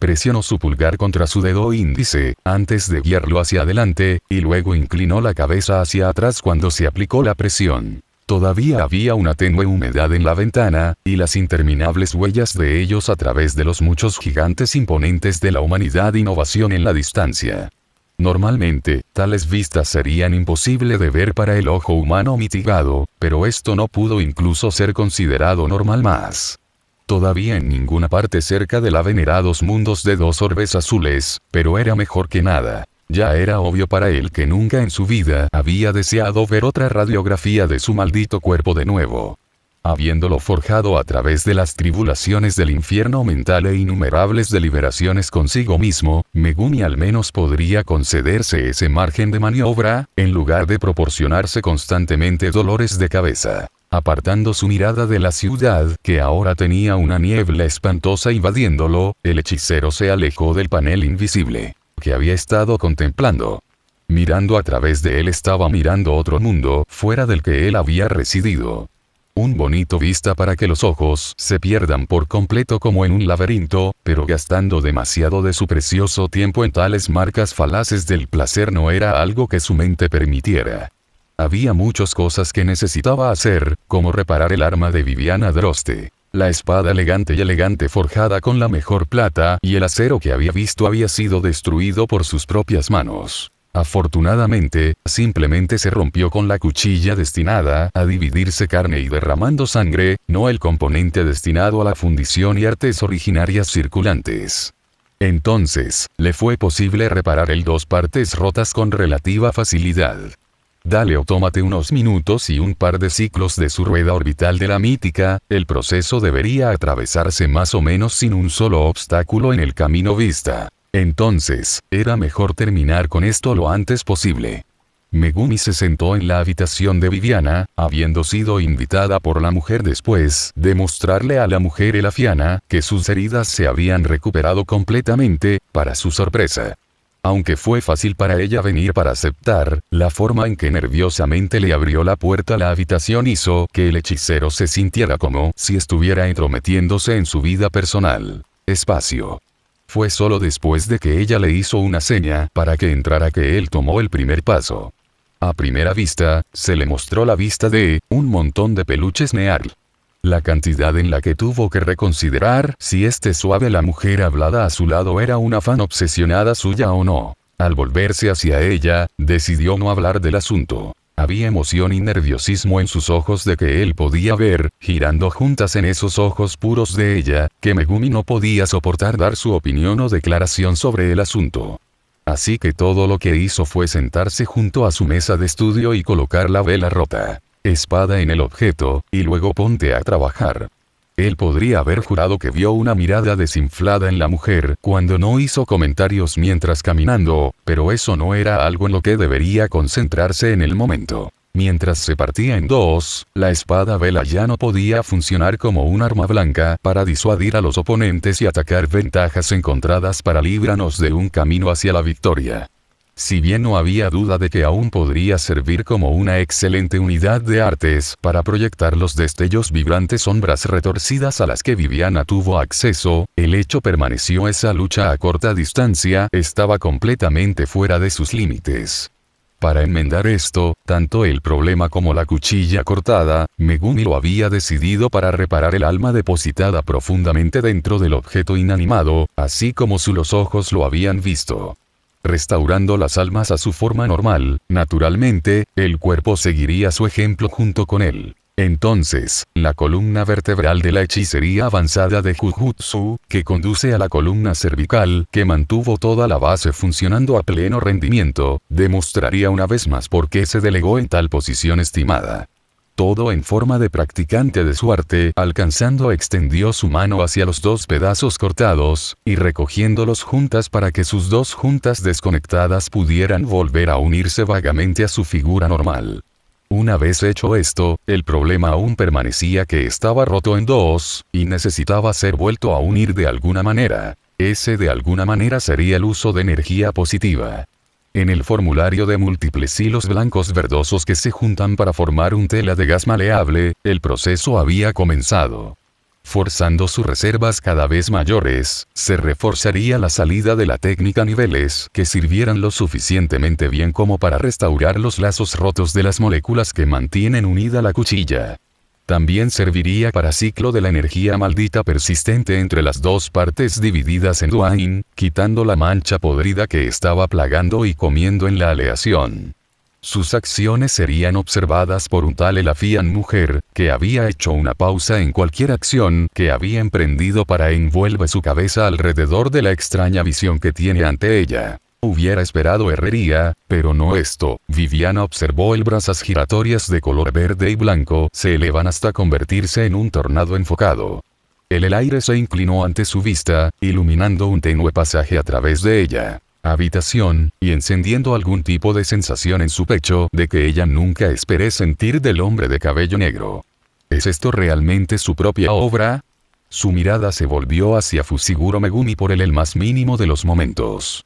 Speaker 2: Presionó su pulgar contra su dedo índice, antes de guiarlo hacia adelante, y luego inclinó la cabeza hacia atrás cuando se aplicó la presión. Todavía había una tenue humedad en la ventana, y las interminables huellas de ellos a través de los muchos gigantes imponentes de la humanidad innovación en la distancia. Normalmente, tales vistas serían imposible de ver para el ojo humano mitigado, pero esto no pudo incluso ser considerado normal más. Todavía en ninguna parte cerca de la venerados mundos de dos orbes azules, pero era mejor que nada. Ya era obvio para él que nunca en su vida había deseado ver otra radiografía de su maldito cuerpo de nuevo. Habiéndolo forjado a través de las tribulaciones del infierno mental e innumerables deliberaciones consigo mismo, Megumi al menos podría concederse ese margen de maniobra, en lugar de proporcionarse constantemente dolores de cabeza. Apartando su mirada de la ciudad, que ahora tenía una niebla espantosa invadiéndolo, el hechicero se alejó del panel invisible que había estado contemplando. Mirando a través de él estaba mirando otro mundo, fuera del que él había residido. Un bonito vista para que los ojos se pierdan por completo como en un laberinto, pero gastando demasiado de su precioso tiempo en tales marcas falaces del placer no era algo que su mente permitiera. Había muchas cosas que necesitaba hacer, como reparar el arma de Viviana Droste. La espada elegante forjada con la mejor plata y el acero que había visto había sido destruido por sus propias manos. Afortunadamente, simplemente se rompió con la cuchilla destinada a dividirse carne y derramando sangre, no el componente destinado a la fundición y artes originarias circulantes. Entonces, le fue posible reparar el dos partes rotas con relativa facilidad. Dale o tómate unos minutos y un par de ciclos de su rueda orbital de la mítica, el proceso debería atravesarse más o menos sin un solo obstáculo en el camino vista. Entonces, era mejor terminar con esto lo antes posible. Megumi se sentó en la habitación de Viviana, habiendo sido invitada por la mujer después de mostrarle a la mujer elafiana que sus heridas se habían recuperado completamente, para su sorpresa. Aunque fue fácil para ella venir para aceptar, la forma en que nerviosamente le abrió la puerta a la habitación hizo que el hechicero se sintiera como si estuviera entrometiéndose en su vida personal. Espacio. Fue solo después de que ella le hizo una seña para que entrara que él tomó el primer paso. A primera vista, se le mostró la vista de un montón de peluches Nearl. La cantidad en la que tuvo que reconsiderar si suave la mujer hablada a su lado era una fan obsesionada suya o no. Al volverse hacia ella, decidió no hablar del asunto. Había emoción y nerviosismo en sus ojos de que él podía ver, girando juntas en esos ojos puros de ella, que Megumi no podía soportar dar su opinión o declaración sobre el asunto. Así que todo lo que hizo fue sentarse junto a su mesa de estudio y colocar la vela rota, espada en el objeto, y luego ponte a trabajar. Él podría haber jurado que vio una mirada desinflada en la mujer cuando no hizo comentarios mientras caminando, pero eso no era algo en lo que debería concentrarse en el momento. Mientras se partía en dos, la espada vela ya no podía funcionar como un arma blanca para disuadir a los oponentes y atacar ventajas encontradas para librarnos de un camino hacia la victoria. Si bien no había duda de que aún podría servir como una excelente unidad de artes para proyectar los destellos vibrantes sombras retorcidas a las que Viviana tuvo acceso, el hecho permaneció: esa lucha a corta distancia estaba completamente fuera de sus límites. Para enmendar esto, tanto el problema como la cuchilla cortada, Megumi lo había decidido para reparar el alma depositada profundamente dentro del objeto inanimado, así como los ojos lo habían visto. Restaurando las almas a su forma normal, naturalmente, el cuerpo seguiría su ejemplo junto con él. Entonces, la columna vertebral de la hechicería avanzada de Jujutsu, que conduce a la columna cervical, que mantuvo toda la base funcionando a pleno rendimiento, demostraría una vez más por qué se delegó en tal posición estimada. Todo en forma de practicante de su arte, alcanzando extendió su mano hacia los dos pedazos cortados, y recogiéndolos juntas para que sus dos juntas desconectadas pudieran volver a unirse vagamente a su figura normal. Una vez hecho esto, el problema aún permanecía, que estaba roto en dos, y necesitaba ser vuelto a unir de alguna manera. Ese de alguna manera sería el uso de energía positiva. En el formulario de múltiples hilos blancos verdosos que se juntan para formar un tela de gas maleable, el proceso había comenzado. Forzando sus reservas cada vez mayores, se reforzaría la salida de la técnica a niveles que sirvieran lo suficientemente bien como para restaurar los lazos rotos de las moléculas que mantienen unida la cuchilla. También serviría para ciclo de la energía maldita persistente entre las dos partes divididas en Duain, quitando la mancha podrida que estaba plagando y comiendo en la aleación. Sus acciones serían observadas por un tal Elafian mujer, que había hecho una pausa en cualquier acción que había emprendido para envuelve su cabeza alrededor de la extraña visión que tiene ante ella. Hubiera esperado herrería, pero no esto. Viviana observó el brasas giratorias de color verde y blanco se elevan hasta convertirse en un tornado enfocado. El aire se inclinó ante su vista, iluminando un tenue pasaje a través de ella. Habitación, y encendiendo algún tipo de sensación en su pecho de que ella nunca esperé sentir del hombre de cabello negro. ¿Es esto realmente su propia obra? Su mirada se volvió hacia Fushiguro Megumi por el más mínimo de los momentos.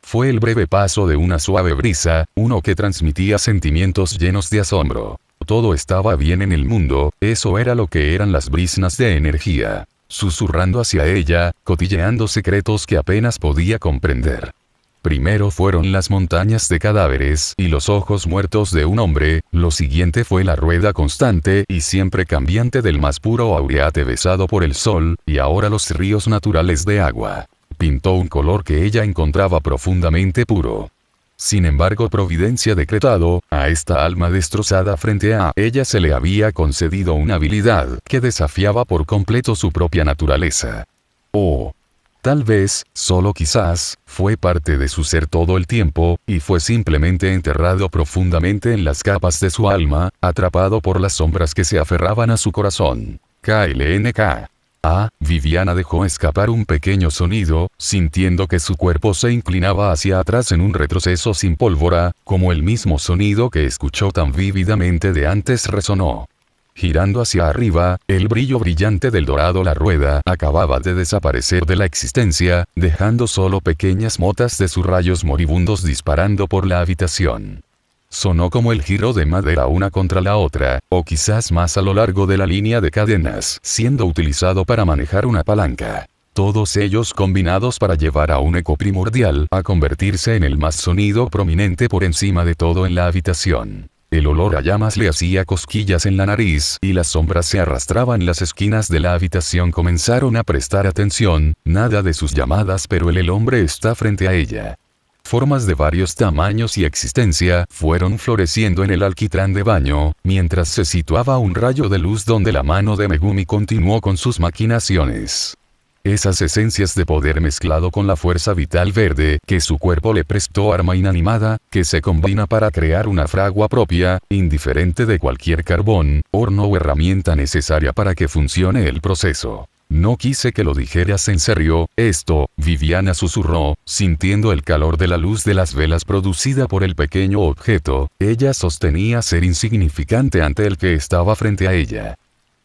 Speaker 2: Fue el breve paso de una suave brisa, uno que transmitía sentimientos llenos de asombro. Todo estaba bien en el mundo, eso era lo que eran las brisnas de energía. Susurrando hacia ella, cotilleando secretos que apenas podía comprender. Primero fueron las montañas de cadáveres y los ojos muertos de un hombre, lo siguiente fue la rueda constante y siempre cambiante del más puro aureate besado por el sol, y ahora los ríos naturales de agua. Pintó un color que ella encontraba profundamente puro. Sin embargo, Providencia decretado, a esta alma destrozada frente a ella se le había concedido una habilidad que desafiaba por completo su propia naturaleza. Oh. Tal vez, solo quizás, fue parte de su ser todo el tiempo, y fue simplemente enterrado profundamente en las capas de su alma, atrapado por las sombras que se aferraban a su corazón. KLNK. Viviana dejó escapar un pequeño sonido, sintiendo que su cuerpo se inclinaba hacia atrás en un retroceso sin pólvora, como el mismo sonido que escuchó tan vívidamente de antes resonó. Girando hacia arriba, el brillo brillante del dorado la rueda acababa de desaparecer de la existencia, dejando solo pequeñas motas de sus rayos moribundos disparando por la habitación. Sonó como el giro de madera una contra la otra, o quizás más a lo largo de la línea de cadenas, siendo utilizado para manejar una palanca. Todos ellos combinados para llevar a un eco primordial a convertirse en el más sonido prominente por encima de todo en la habitación. El olor a llamas le hacía cosquillas en la nariz y las sombras se arrastraban. Las esquinas de la habitación comenzaron a prestar atención, nada de sus llamadas, pero el hombre está frente a ella. Formas de varios tamaños y existencia fueron floreciendo en el alquitrán de baño, mientras se situaba un rayo de luz donde la mano de Megumi continuó con sus maquinaciones. Esas esencias de poder mezclado con la fuerza vital verde que su cuerpo le prestó, arma inanimada, que se combina para crear una fragua propia, indiferente de cualquier carbón, horno o herramienta necesaria para que funcione el proceso. No quise que lo dijeras en serio, esto, Viviana susurró, sintiendo el calor de la luz de las velas producida por el pequeño objeto. Ella sostenía ser insignificante ante el que estaba frente a ella.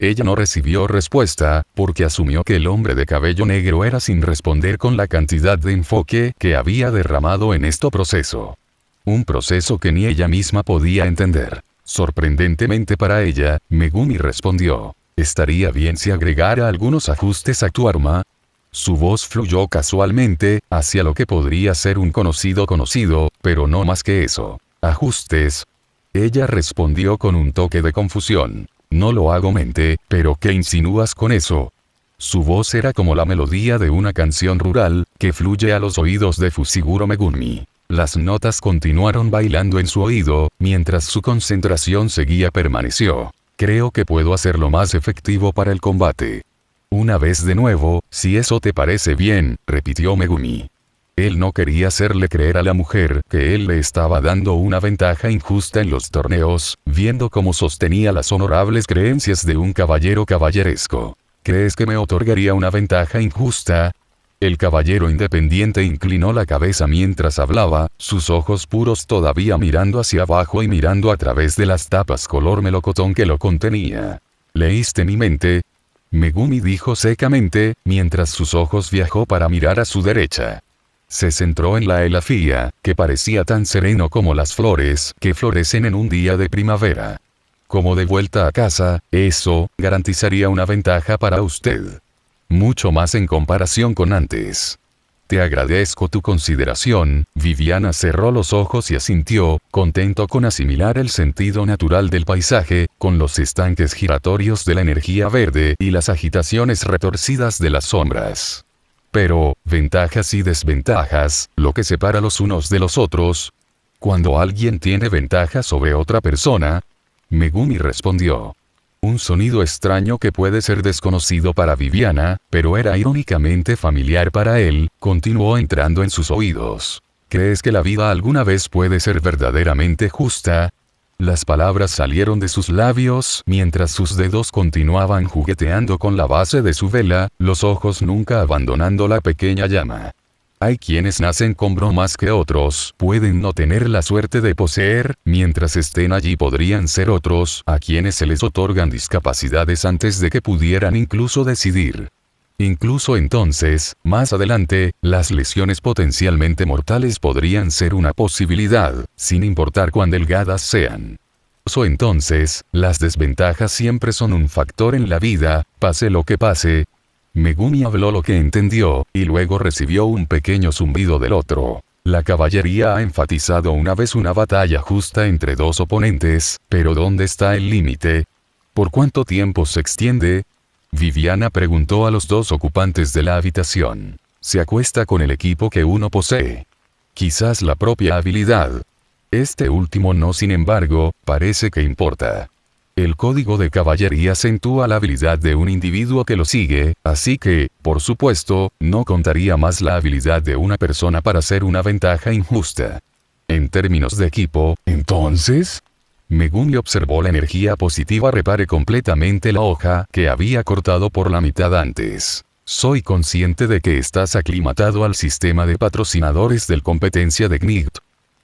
Speaker 2: Ella no recibió respuesta, porque asumió que el hombre de cabello negro era sin responder con la cantidad de enfoque que había derramado en este proceso. Un proceso que ni ella misma podía entender. Sorprendentemente para ella, Megumi respondió. ¿Estaría bien si agregara algunos ajustes a tu arma? Su voz fluyó casualmente, hacia lo que podría ser un conocido, pero no más que eso. ¿Ajustes? Ella respondió con un toque de confusión. No lo hago, mente, pero ¿qué insinúas con eso? Su voz era como la melodía de una canción rural, que fluye a los oídos de Fushiguro Megumi. Las notas continuaron bailando en su oído, mientras su concentración permaneció. Creo que puedo hacerlo más efectivo para el combate. Una vez de nuevo, si eso te parece bien, repitió Megumi. Él no quería hacerle creer a la mujer que él le estaba dando una ventaja injusta en los torneos, viendo cómo sostenía las honorables creencias de un caballero caballeresco. ¿Crees que me otorgaría una ventaja injusta? El caballero independiente inclinó la cabeza mientras hablaba, sus ojos puros todavía mirando hacia abajo y mirando a través de las tapas color melocotón que lo contenía. ¿Leíste mi mente? Megumi dijo secamente, mientras sus ojos viajó para mirar a su derecha. Se centró en la elafía, que parecía tan sereno como las flores que florecen en un día de primavera. Como de vuelta a casa, eso garantizaría una ventaja para usted. Mucho más en comparación con antes. Te agradezco tu consideración. Viviana cerró los ojos y asintió, contento con asimilar el sentido natural del paisaje, con los estanques giratorios de la energía verde y las agitaciones retorcidas de las sombras. Pero, ventajas y desventajas, lo que separa los unos de los otros. Cuando alguien tiene ventaja sobre otra persona, Megumi respondió. Un sonido extraño que puede ser desconocido para Viviana, pero era irónicamente familiar para él, continuó entrando en sus oídos. ¿Crees que la vida alguna vez puede ser verdaderamente justa? Las palabras salieron de sus labios mientras sus dedos continuaban jugueteando con la base de su vela, los ojos nunca abandonando la pequeña llama. Hay quienes nacen con bromas que otros pueden no tener la suerte de poseer, mientras estén allí podrían ser otros a quienes se les otorgan discapacidades antes de que pudieran incluso decidir. Incluso entonces, más adelante, las lesiones potencialmente mortales podrían ser una posibilidad, sin importar cuán delgadas sean. O entonces, las desventajas siempre son un factor en la vida, pase lo que pase. Megumi habló lo que entendió, y luego recibió un pequeño zumbido del otro. La caballería ha enfatizado una vez una batalla justa entre dos oponentes, pero ¿dónde está el límite? ¿Por cuánto tiempo se extiende? Viviana preguntó a los dos ocupantes de la habitación. Se acuesta con el equipo que uno posee. Quizás la propia habilidad. Este último no, sin embargo, parece que importa. El código de caballería acentúa la habilidad de un individuo que lo sigue, así que, por supuesto, no contaría más la habilidad de una persona para ser una ventaja injusta. En términos de equipo, entonces, Megumi observó la energía positiva. Repare completamente la hoja que había cortado por la mitad antes. Soy consciente de que estás aclimatado al sistema de patrocinadores del competencia de Gnicht.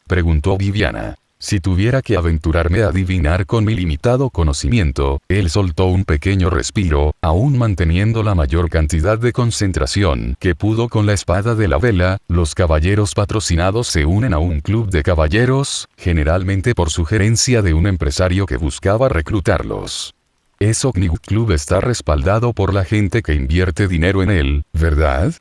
Speaker 2: Preguntó Viviana. Si tuviera que aventurarme a adivinar con mi limitado conocimiento, él soltó un pequeño respiro, aún manteniendo la mayor cantidad de concentración que pudo con la espada de la vela. Los caballeros patrocinados se unen a un club de caballeros, generalmente por sugerencia de un empresario que buscaba reclutarlos. Ese club está respaldado por la gente que invierte dinero en él, ¿verdad?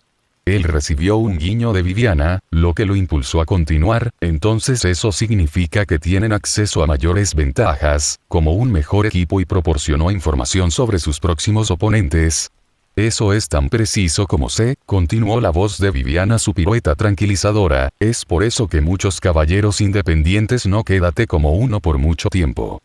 Speaker 2: Él recibió un guiño de Viviana, lo que lo impulsó a continuar. Entonces eso significa que tienen acceso a mayores ventajas, como un mejor equipo, y proporcionó información sobre sus próximos oponentes. Eso es tan preciso como sé, continuó la voz de Viviana, su pirueta tranquilizadora. Es por eso que muchos caballeros independientes no quédate como uno por mucho tiempo.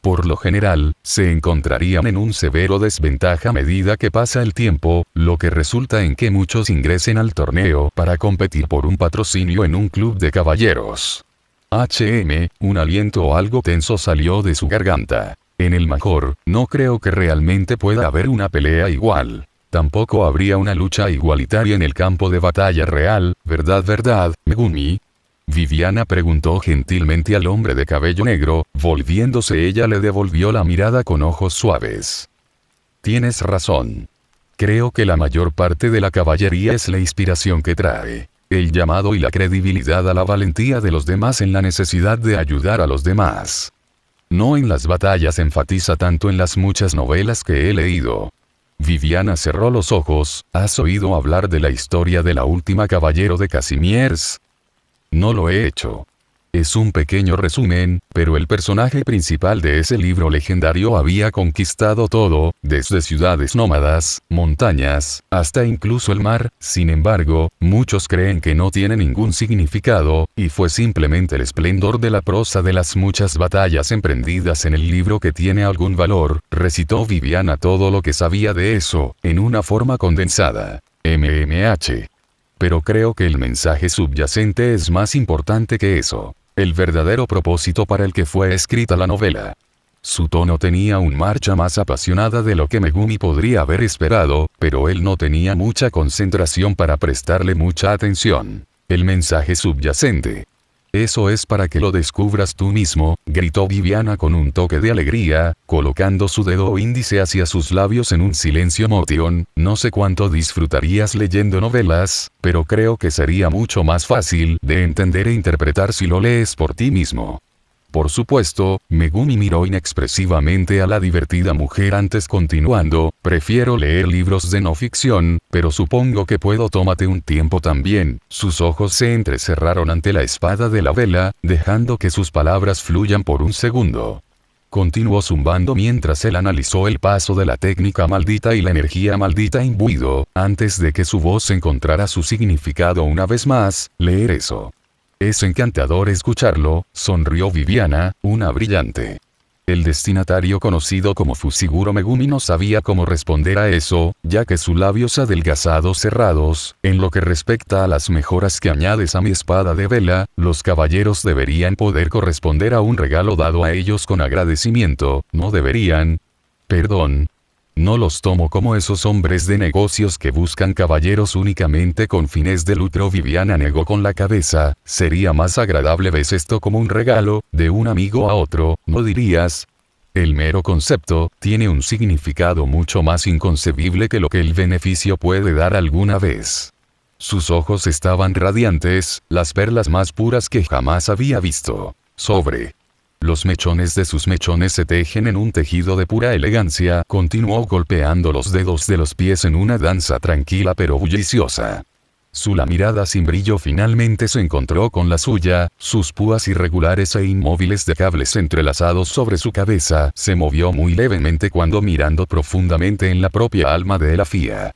Speaker 2: Por lo general, se encontrarían en un severo desventaja a medida que pasa el tiempo, lo que resulta en que muchos ingresen al torneo para competir por un patrocinio en un club de caballeros. Un aliento algo tenso salió de su garganta. En el Major, no creo que realmente pueda haber una pelea igual. Tampoco habría una lucha igualitaria en el campo de batalla real, ¿verdad, Megumi? Viviana preguntó gentilmente al hombre de cabello negro. Volviéndose, ella le devolvió la mirada con ojos suaves. Tienes razón. Creo que la mayor parte de la caballería es la inspiración que trae, el llamado y la credibilidad a la valentía de los demás en la necesidad de ayudar a los demás. No en las batallas, enfatiza tanto en las muchas novelas que he leído. Viviana cerró los ojos. ¿Has oído hablar de la historia de la última caballero de Casimiers? No lo he hecho. Es un pequeño resumen, pero el personaje principal de ese libro legendario había conquistado todo, desde ciudades nómadas, montañas, hasta incluso el mar. Sin embargo, muchos creen que no tiene ningún significado, y fue simplemente el esplendor de la prosa de las muchas batallas emprendidas en el libro que tiene algún valor. Recitó Viviana todo lo que sabía de eso, en una forma condensada. Pero creo que el mensaje subyacente es más importante que eso. El verdadero propósito para el que fue escrita la novela. Su tono tenía una marcha más apasionada de lo que Megumi podría haber esperado, pero él no tenía mucha concentración para prestarle mucha atención. El mensaje subyacente. Eso es para que lo descubras tú mismo, gritó Viviana con un toque de alegría, colocando su dedo índice hacia sus labios en un silencio motion. No sé cuánto disfrutarías leyendo novelas, pero creo que sería mucho más fácil de entender e interpretar si lo lees por ti mismo. Por supuesto, Megumi miró inexpresivamente a la divertida mujer antes continuando. Prefiero leer libros de no ficción, pero supongo que puedo. Tómate un tiempo también. Sus ojos se entrecerraron ante la espada de la vela, dejando que sus palabras fluyan por un segundo. Continuó zumbando mientras él analizó el paso de la técnica maldita y la energía maldita imbuido, antes de que su voz encontrara su significado una vez más. Leer eso. Es encantador escucharlo, sonrió Viviana, una brillante. El destinatario conocido como Fushiguro Megumi no sabía cómo responder a eso, ya que sus labios adelgazados cerrados, en lo que respecta a las mejoras que añades a mi espada de vela, los caballeros deberían poder corresponder a un regalo dado a ellos con agradecimiento, ¿no deberían? Perdón. No los tomo como esos hombres de negocios que buscan caballeros únicamente con fines de lucro. Viviana negó con la cabeza. Sería más agradable. ¿Ves esto como un regalo, de un amigo a otro, no dirías? El mero concepto, tiene un significado mucho más inconcebible que lo que el beneficio puede dar alguna vez. Sus ojos estaban radiantes, las perlas más puras que jamás había visto. Los mechones de sus mechones se tejen en un tejido de pura elegancia. Continuó golpeando los dedos de los pies en una danza tranquila pero bulliciosa. La mirada sin brillo finalmente se encontró con la suya, sus púas irregulares e inmóviles de cables entrelazados sobre su cabeza se movió muy levemente cuando mirando profundamente en la propia alma de Elafia.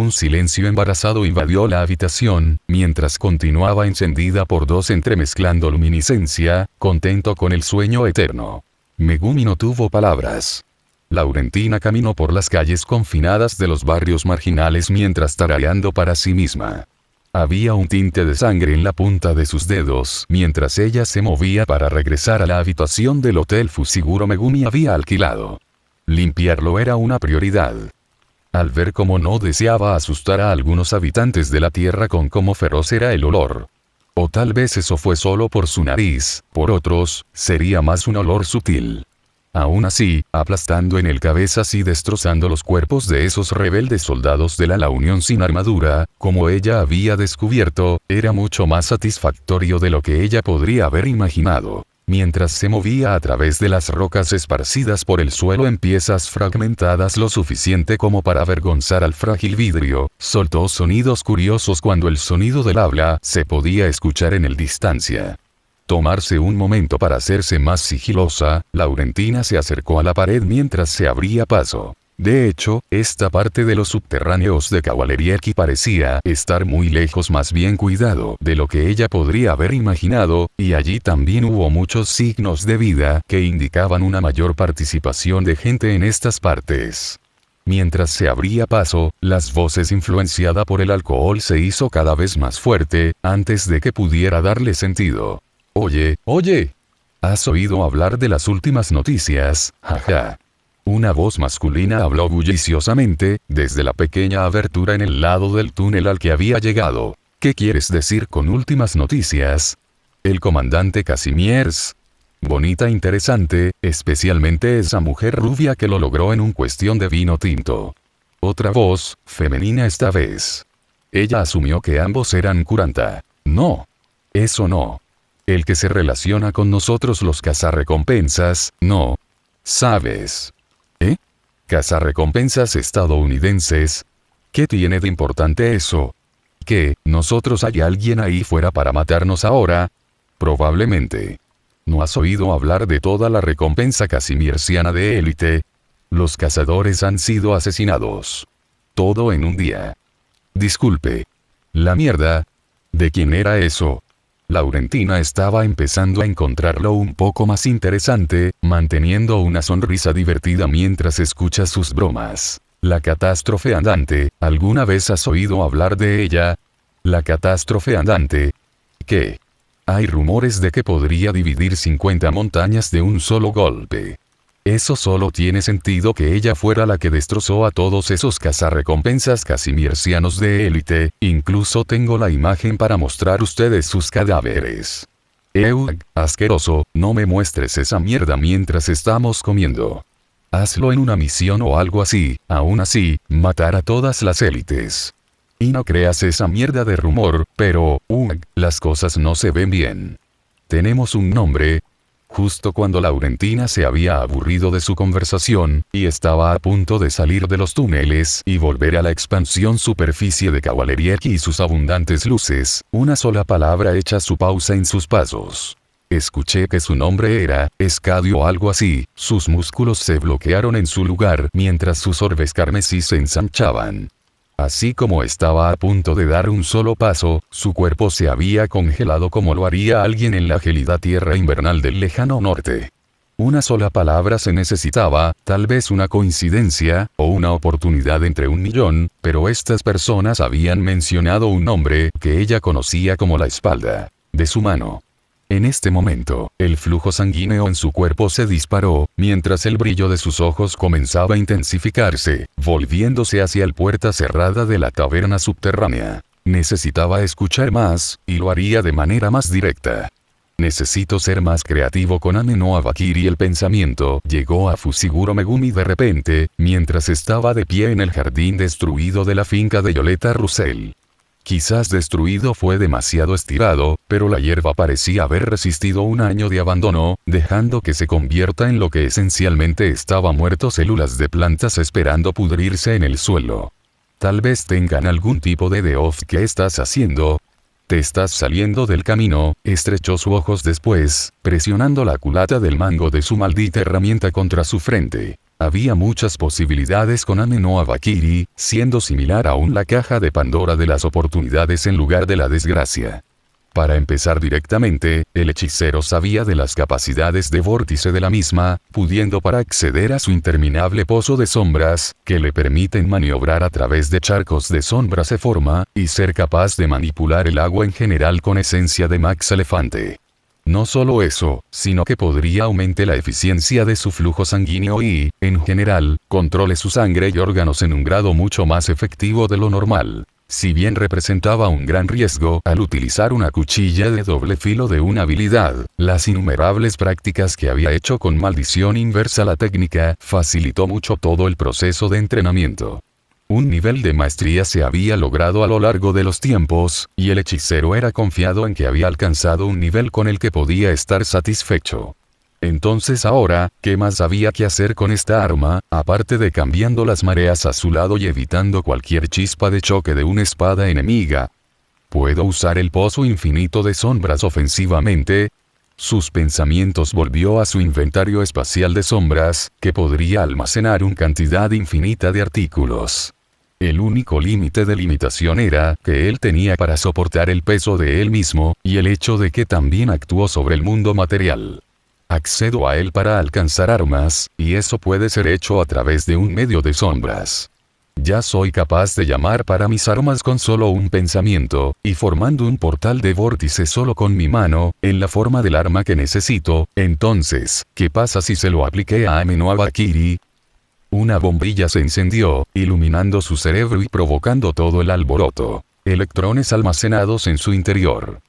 Speaker 2: Un silencio embarazado invadió la habitación, mientras continuaba encendida por dos entremezclando luminiscencia, contento con el sueño eterno. Megumi no tuvo palabras. Laurentina caminó por las calles confinadas de los barrios marginales mientras tarareando para sí misma. Había un tinte de sangre en la punta de sus dedos mientras ella se movía para regresar a la habitación del hotel Fushiguro Megumi había alquilado. Limpiarlo era una prioridad. Al ver cómo no deseaba asustar a algunos habitantes de la tierra con cómo feroz era el olor. O tal vez eso fue solo por su nariz, por otros, sería más un olor sutil. Aún así, aplastando en el cabezas y destrozando los cuerpos de esos rebeldes soldados de la Unión sin armadura, como ella había descubierto, era mucho más satisfactorio de lo que ella podría haber imaginado. Mientras se movía a través de las rocas esparcidas por el suelo en piezas fragmentadas lo suficiente como para avergonzar al frágil vidrio, soltó sonidos curiosos cuando el sonido del habla se podía escuchar en el distancia. Tomarse un momento para hacerse más sigilosa, Laurentina se acercó a la pared mientras se abría paso. De hecho, esta parte de los subterráneos de Kawalerieki parecía estar muy lejos, más bien cuidado de lo que ella podría haber imaginado, y allí también hubo muchos signos de vida que indicaban una mayor participación de gente en estas partes. Mientras se abría paso, las voces influenciada por el alcohol se hizo cada vez más fuerte, antes de que pudiera darle sentido. Oye, ¿has oído hablar de las últimas noticias? Jaja. Una voz masculina habló bulliciosamente, desde la pequeña abertura en el lado del túnel al que había llegado. ¿Qué quieres decir con últimas noticias? El comandante Casimiers. Bonita, interesante, especialmente esa mujer rubia que lo logró en un cuestión de vino tinto. Otra voz, femenina esta vez. Ella asumió que ambos eran Kuranta. No. Eso no. El que se relaciona con nosotros los cazarrecompensas, no. ¿Sabes? ¿Cazarrecompensas estadounidenses? ¿Qué tiene de importante eso? ¿Que nosotros hay alguien ahí fuera para matarnos ahora? Probablemente. ¿No has oído hablar de toda la recompensa casimiersiana de élite? Los cazadores han sido asesinados. Todo en un día. Disculpe. La mierda. ¿De quién era eso? Laurentina estaba empezando a encontrarlo un poco más interesante, manteniendo una sonrisa divertida mientras escucha sus bromas. La catástrofe andante, ¿alguna vez has oído hablar de ella? La catástrofe andante. ¿Qué? Hay rumores de que podría dividir 50 montañas de un solo golpe. Eso solo tiene sentido que ella fuera la que destrozó a todos esos cazarrecompensas casimiersianos de élite. Incluso tengo la imagen para mostrar ustedes sus cadáveres. Asqueroso, no me muestres esa mierda mientras estamos comiendo. Hazlo en una misión o algo así, aún así, matar a todas las élites. Y no creas esa mierda de rumor, pero, las cosas no se ven bien. Tenemos un nombre. Justo cuando Laurentina se había aburrido de su conversación, y estaba a punto de salir de los túneles y volver a la expansión superficie de Kawalerieki y sus abundantes luces, una sola palabra echa su pausa en sus pasos. Escuché que su nombre era Escadio o algo así. Sus músculos se bloquearon en su lugar mientras sus orbes carmesí se ensanchaban. Así como estaba a punto de dar un solo paso, su cuerpo se había congelado como lo haría alguien en la gélida tierra invernal del lejano norte. Una sola palabra se necesitaba, tal vez una coincidencia, o una oportunidad entre un millón, pero estas personas habían mencionado un nombre que ella conocía como la espalda de su mano. En este momento, el flujo sanguíneo en su cuerpo se disparó, mientras el brillo de sus ojos comenzaba a intensificarse, volviéndose hacia la puerta cerrada de la caverna subterránea. Necesitaba escuchar más, y lo haría de manera más directa. Necesito ser más creativo con Ame no Abakiri. El pensamiento llegó a Fushiguro Megumi de repente, mientras estaba de pie en el jardín destruido de la finca de Violeta Russell. Quizás destruido fue demasiado estirado, pero la hierba parecía haber resistido un año de abandono, dejando que se convierta en lo que esencialmente estaba muerto, células de plantas esperando pudrirse en el suelo. Tal vez tengan algún tipo de deof. ¿Qué estás haciendo? Te estás saliendo del camino. Estrechó sus ojos después, presionando la culata del mango de su maldita herramienta contra su frente. Había muchas posibilidades con Ame no Abakiri, siendo similar aún la caja de Pandora de las oportunidades en lugar de la desgracia. Para empezar directamente, el hechicero sabía de las capacidades de vórtice de la misma, pudiendo para acceder a su interminable pozo de sombras, que le permiten maniobrar a través de charcos de sombras de forma, y ser capaz de manipular el agua en general con esencia de Max Elefante. No solo eso, sino que podría aumentar la eficiencia de su flujo sanguíneo y, en general, controle su sangre y órganos en un grado mucho más efectivo de lo normal. Si bien representaba un gran riesgo al utilizar una cuchilla de doble filo de una habilidad, las innumerables prácticas que había hecho con maldición inversa la técnica facilitó mucho todo el proceso de entrenamiento. Un nivel de maestría se había logrado a lo largo de los tiempos, y el hechicero era confiado en que había alcanzado un nivel con el que podía estar satisfecho. Entonces ahora, ¿qué más había que hacer con esta arma, aparte de cambiando las mareas a su lado y evitando cualquier chispa de choque de una espada enemiga? ¿Puedo usar el pozo infinito de sombras ofensivamente? Sus pensamientos volvió a su inventario espacial de sombras, que podría almacenar una cantidad infinita de artículos. El único límite de limitación era que él tenía para soportar el peso de él mismo, y el hecho de que también actuó sobre el mundo material. Accedo a él para alcanzar armas, y eso puede ser hecho a través de un medio de sombras. Ya soy capaz de llamar para mis armas con solo un pensamiento, y formando un portal de vórtice solo con mi mano, en la forma del arma que necesito. Entonces, ¿qué pasa si se lo apliqué a Ame no Abakiri? Una bombilla se encendió, iluminando su cerebro y provocando todo el alboroto. Electrones almacenados en su interior.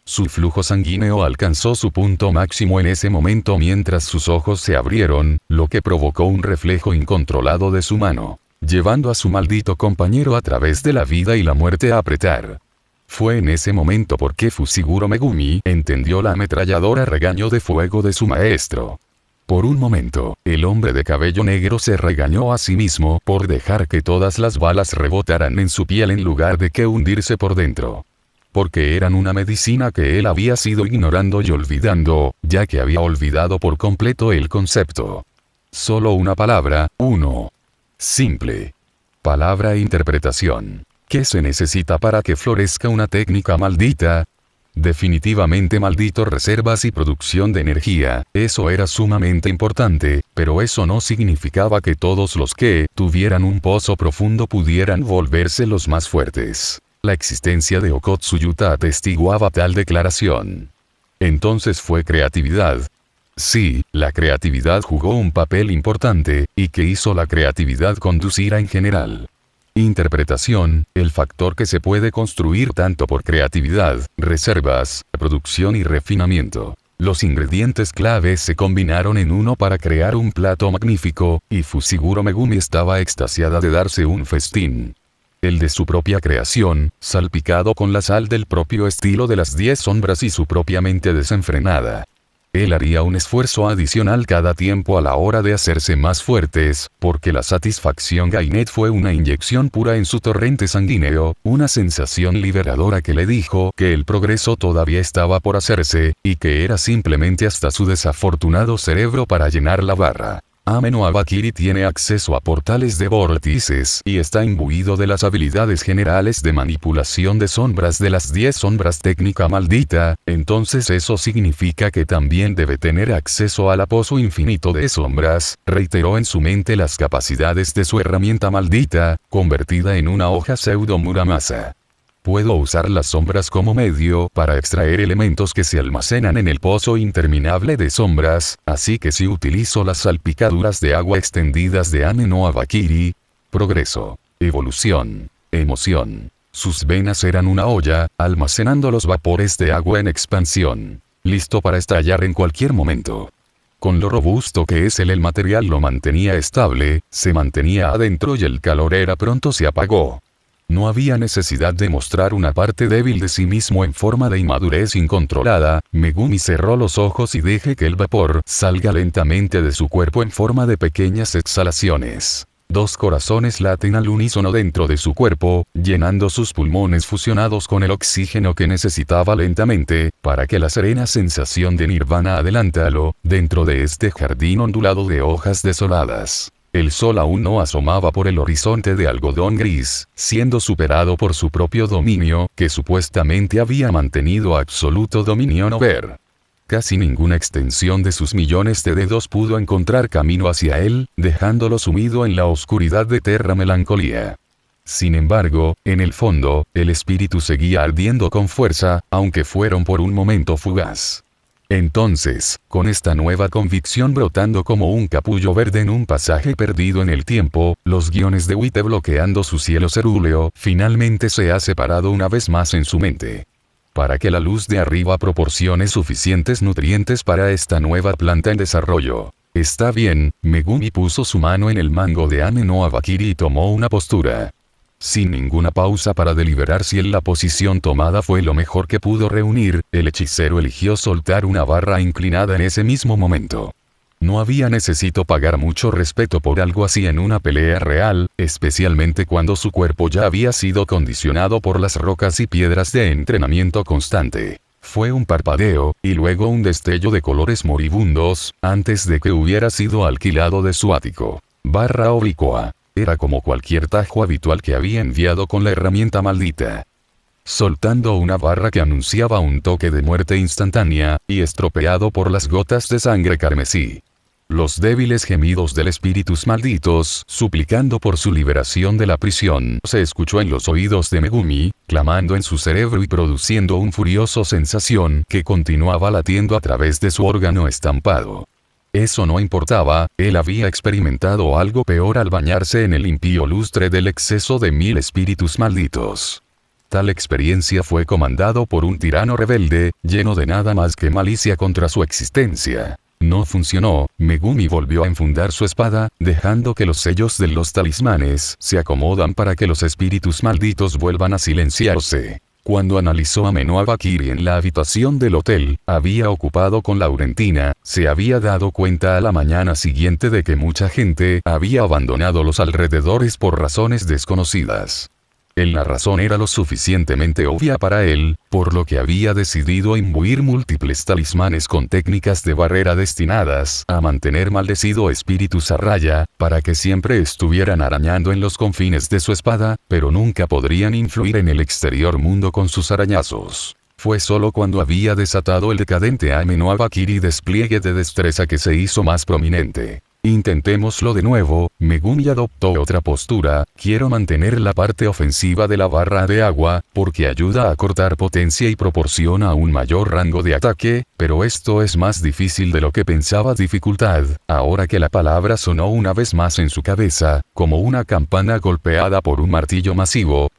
Speaker 2: Su flujo sanguíneo alcanzó su punto máximo en ese momento mientras sus ojos se abrieron, lo que provocó un reflejo incontrolado de su mano, llevando a su maldito compañero a través de la vida y la muerte a apretar. Fue en ese momento porque Fushiguro Megumi entendió la ametralladora regaño de fuego de su maestro. Por un momento, el hombre de cabello negro se regañó a sí mismo por dejar que todas las balas rebotaran en su piel en lugar de que hundirse por dentro. Porque eran una medicina que él había sido ignorando y olvidando, ya que había olvidado por completo el concepto. Solo una palabra, uno. Simple. Palabra e interpretación. ¿Qué se necesita para que florezca una técnica maldita? Definitivamente maldito reservas y producción de energía. Eso era sumamente importante, pero eso no significaba que todos los que tuvieran un pozo profundo pudieran volverse los más fuertes. La existencia de Okotsuyuta atestiguaba tal declaración. Entonces fue creatividad. Sí, la creatividad jugó un papel importante, y que hizo la creatividad conducir en general. Interpretación, el factor que se puede construir tanto por creatividad, reservas, producción y refinamiento. Los ingredientes claves se combinaron en uno para crear un plato magnífico, y Fushiguro Megumi estaba extasiada de darse un festín. El de su propia creación, salpicado con la sal del propio estilo de las 10 sombras y su propia mente desenfrenada. Él haría un esfuerzo adicional cada tiempo a la hora de hacerse más fuertes, porque la satisfacción Gainet fue una inyección pura en su torrente sanguíneo, una sensación liberadora que le dijo que el progreso todavía estaba por hacerse, y que era simplemente hasta su desafortunado cerebro para llenar la barra. Ame no Abakiri tiene acceso a portales de vórtices y está imbuido de las habilidades generales de manipulación de sombras de las 10 sombras técnica maldita, entonces eso significa que también debe tener acceso al pozo infinito de sombras, reiteró en su mente las capacidades de su herramienta maldita, convertida en una hoja pseudo Muramasa. Puedo usar las sombras como medio para extraer elementos que se almacenan en el pozo interminable de sombras, así que si utilizo las salpicaduras de agua extendidas de Ame no Abakiri, progreso, evolución, emoción. Sus venas eran una olla, almacenando los vapores de agua en expansión, listo para estallar en cualquier momento. Con lo robusto que es el material lo mantenía estable, se mantenía adentro y el calor pronto se apagó. No había necesidad de mostrar una parte débil de sí mismo en forma de inmadurez incontrolada. Megumi cerró los ojos y dejó que el vapor salga lentamente de su cuerpo en forma de pequeñas exhalaciones. 2 corazones laten al unísono dentro de su cuerpo, llenando sus pulmones fusionados con el oxígeno que necesitaba lentamente, para que la serena sensación de nirvana adelántalo, dentro de este jardín ondulado de hojas desoladas. El sol aún no asomaba por el horizonte de algodón gris, siendo superado por su propio dominio, que supuestamente había mantenido absoluto dominio no ver. Casi ninguna extensión de sus millones de dedos pudo encontrar camino hacia él, dejándolo sumido en la oscuridad de eterna melancolía. Sin embargo, en el fondo, el espíritu seguía ardiendo con fuerza, aunque fueron por un momento fugaz. Entonces, con esta nueva convicción brotando como un capullo verde en un pasaje perdido en el tiempo, los guiones de Wite bloqueando su cielo cerúleo, finalmente se ha separado una vez más en su mente. Para que la luz de arriba proporcione suficientes nutrientes para esta nueva planta en desarrollo. Está bien, Megumi puso su mano en el mango de Ame no Abakiri y tomó una postura. Sin ninguna pausa para deliberar si la posición tomada fue lo mejor que pudo reunir, el hechicero eligió soltar una barra inclinada en ese mismo momento. No había necesito pagar mucho respeto por algo así en una pelea real, especialmente cuando su cuerpo ya había sido condicionado por las rocas y piedras de entrenamiento constante. Fue un parpadeo, y luego un destello de colores moribundos, antes de que hubiera sido alquilado de su ático. Barra oblicua. Era como cualquier tajo habitual que había enviado con la herramienta maldita. Soltando una barra que anunciaba un toque de muerte instantánea, y estropeado por las gotas de sangre carmesí. Los débiles gemidos del espíritus malditos, suplicando por su liberación de la prisión, se escuchó en los oídos de Megumi, clamando en su cerebro y produciendo un furioso sensación que continuaba latiendo a través de su órgano estampado. Eso no importaba, él había experimentado algo peor al bañarse en el impío lustre del exceso de 1000 espíritus malditos. Tal experiencia fue comandado por un tirano rebelde, lleno de nada más que malicia contra su existencia. No funcionó, Megumi volvió a enfundar su espada, dejando que los sellos de los talismanes se acomodan para que los espíritus malditos vuelvan a silenciarse. Cuando analizó a Ame no Abakiri en la habitación del hotel, había ocupado con Laurentina, se había dado cuenta a la mañana siguiente de que mucha gente había abandonado los alrededores por razones desconocidas. La razón era lo suficientemente obvia para él, por lo que había decidido imbuir múltiples talismanes con técnicas de barrera destinadas a mantener maldecido espíritus a raya, para que siempre estuvieran arañando en los confines de su espada, pero nunca podrían influir en el exterior mundo con sus arañazos. Fue solo cuando había desatado el decadente Ame no Abakiri despliegue de destreza que se hizo más prominente. Intentémoslo de nuevo, Megumi adoptó otra postura, quiero mantener la parte ofensiva de la barra de agua, porque ayuda a cortar potencia y proporciona un mayor rango de ataque, pero esto es más difícil de lo que pensaba. Dificultad, ahora que la palabra sonó una vez más en su cabeza, como una campana golpeada por un martillo masivo,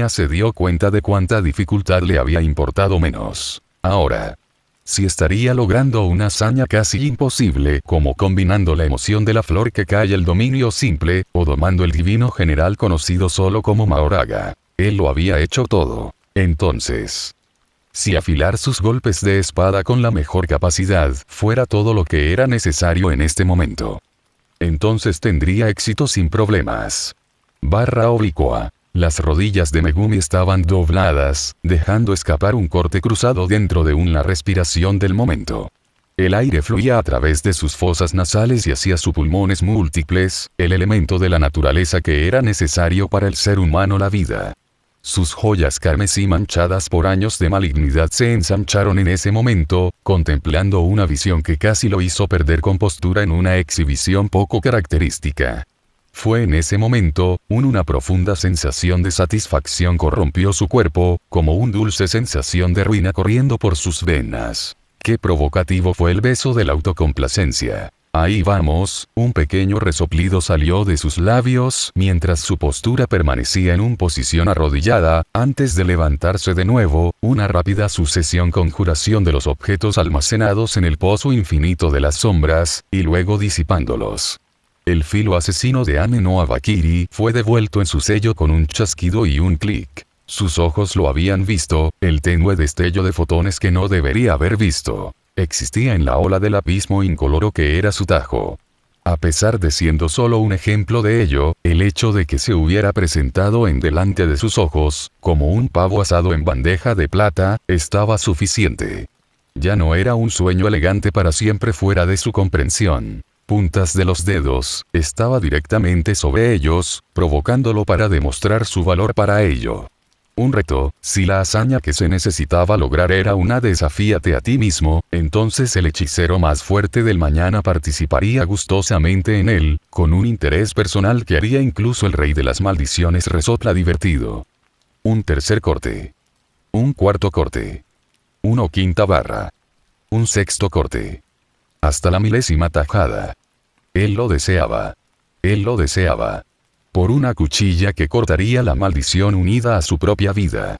Speaker 2: se dio cuenta de cuánta dificultad le había importado menos. Ahora. Si estaría logrando una hazaña casi imposible, como combinando la emoción de la flor que cae el dominio simple, o domando el divino general conocido solo como Mahoraga. Él lo había hecho todo. Entonces, si afilar sus golpes de espada con la mejor capacidad fuera todo lo que era necesario en este momento, entonces tendría éxito sin problemas. Barra oblicua. Las rodillas de Megumi estaban dobladas, dejando escapar un corte cruzado dentro de una respiración del momento. El aire fluía a través de sus fosas nasales y hacia sus pulmones múltiples, el elemento de la naturaleza que era necesario para el ser humano la vida. Sus joyas carmesí manchadas por años de malignidad se ensancharon en ese momento, contemplando una visión que casi lo hizo perder compostura en una exhibición poco característica. Fue en ese momento, una profunda sensación de satisfacción corrompió su cuerpo, como una dulce sensación de ruina corriendo por sus venas. Qué provocativo fue el beso de la autocomplacencia. Ahí vamos, un pequeño resoplido salió de sus labios mientras su postura permanecía en una posición arrodillada, antes de levantarse de nuevo, una rápida sucesión conjuración de los objetos almacenados en el pozo infinito de las sombras, y luego disipándolos. El filo asesino de Ame no Abakiri fue devuelto en su sello con un chasquido y un clic. Sus ojos lo habían visto, el tenue destello de fotones que no debería haber visto. Existía en la ola del abismo incoloro que era su tajo. A pesar de siendo solo un ejemplo de ello, el hecho de que se hubiera presentado en delante de sus ojos, como un pavo asado en bandeja de plata, estaba suficiente. Ya no era un sueño elegante para siempre fuera de su comprensión. Puntas de los dedos, estaba directamente sobre ellos, provocándolo para demostrar su valor para ello. Un reto, si la hazaña que se necesitaba lograr era una desafíate a ti mismo, entonces el hechicero más fuerte del mañana participaría gustosamente en él, con un interés personal que haría incluso el rey de las maldiciones resopla divertido. Un tercer corte. Un cuarto corte. Una quinta barra. Un sexto corte. Hasta la milésima tajada. Él lo deseaba. Él lo deseaba. Por una cuchilla que cortaría la maldición unida a su propia vida.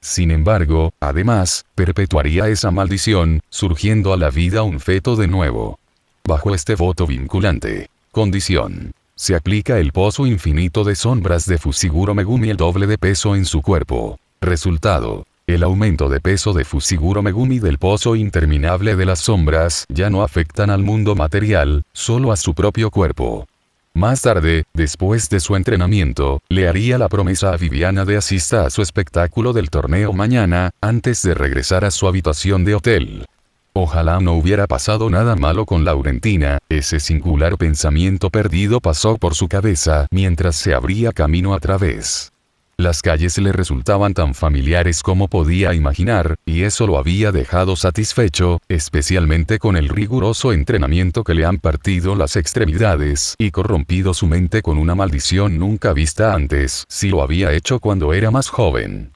Speaker 2: Sin embargo, además, perpetuaría esa maldición, surgiendo a la vida un feto de nuevo. Bajo este voto vinculante. Condición. Se aplica el pozo infinito de sombras de Fushiguro Megumi el doble de peso en su cuerpo. Resultado. El aumento de peso de Fushiguro Megumi del pozo interminable de las sombras ya no afectan al mundo material, solo a su propio cuerpo. Más tarde, después de su entrenamiento, le haría la promesa a Viviana de asista a su espectáculo del torneo mañana, antes de regresar a su habitación de hotel. Ojalá no hubiera pasado nada malo con Laurentina, ese singular pensamiento perdido pasó por su cabeza mientras se abría camino a través. Las calles le resultaban tan familiares como podía imaginar, y eso lo había dejado satisfecho, especialmente con el riguroso entrenamiento que le han partido las extremidades y corrompido su mente con una maldición nunca vista antes, si lo había hecho cuando era más joven.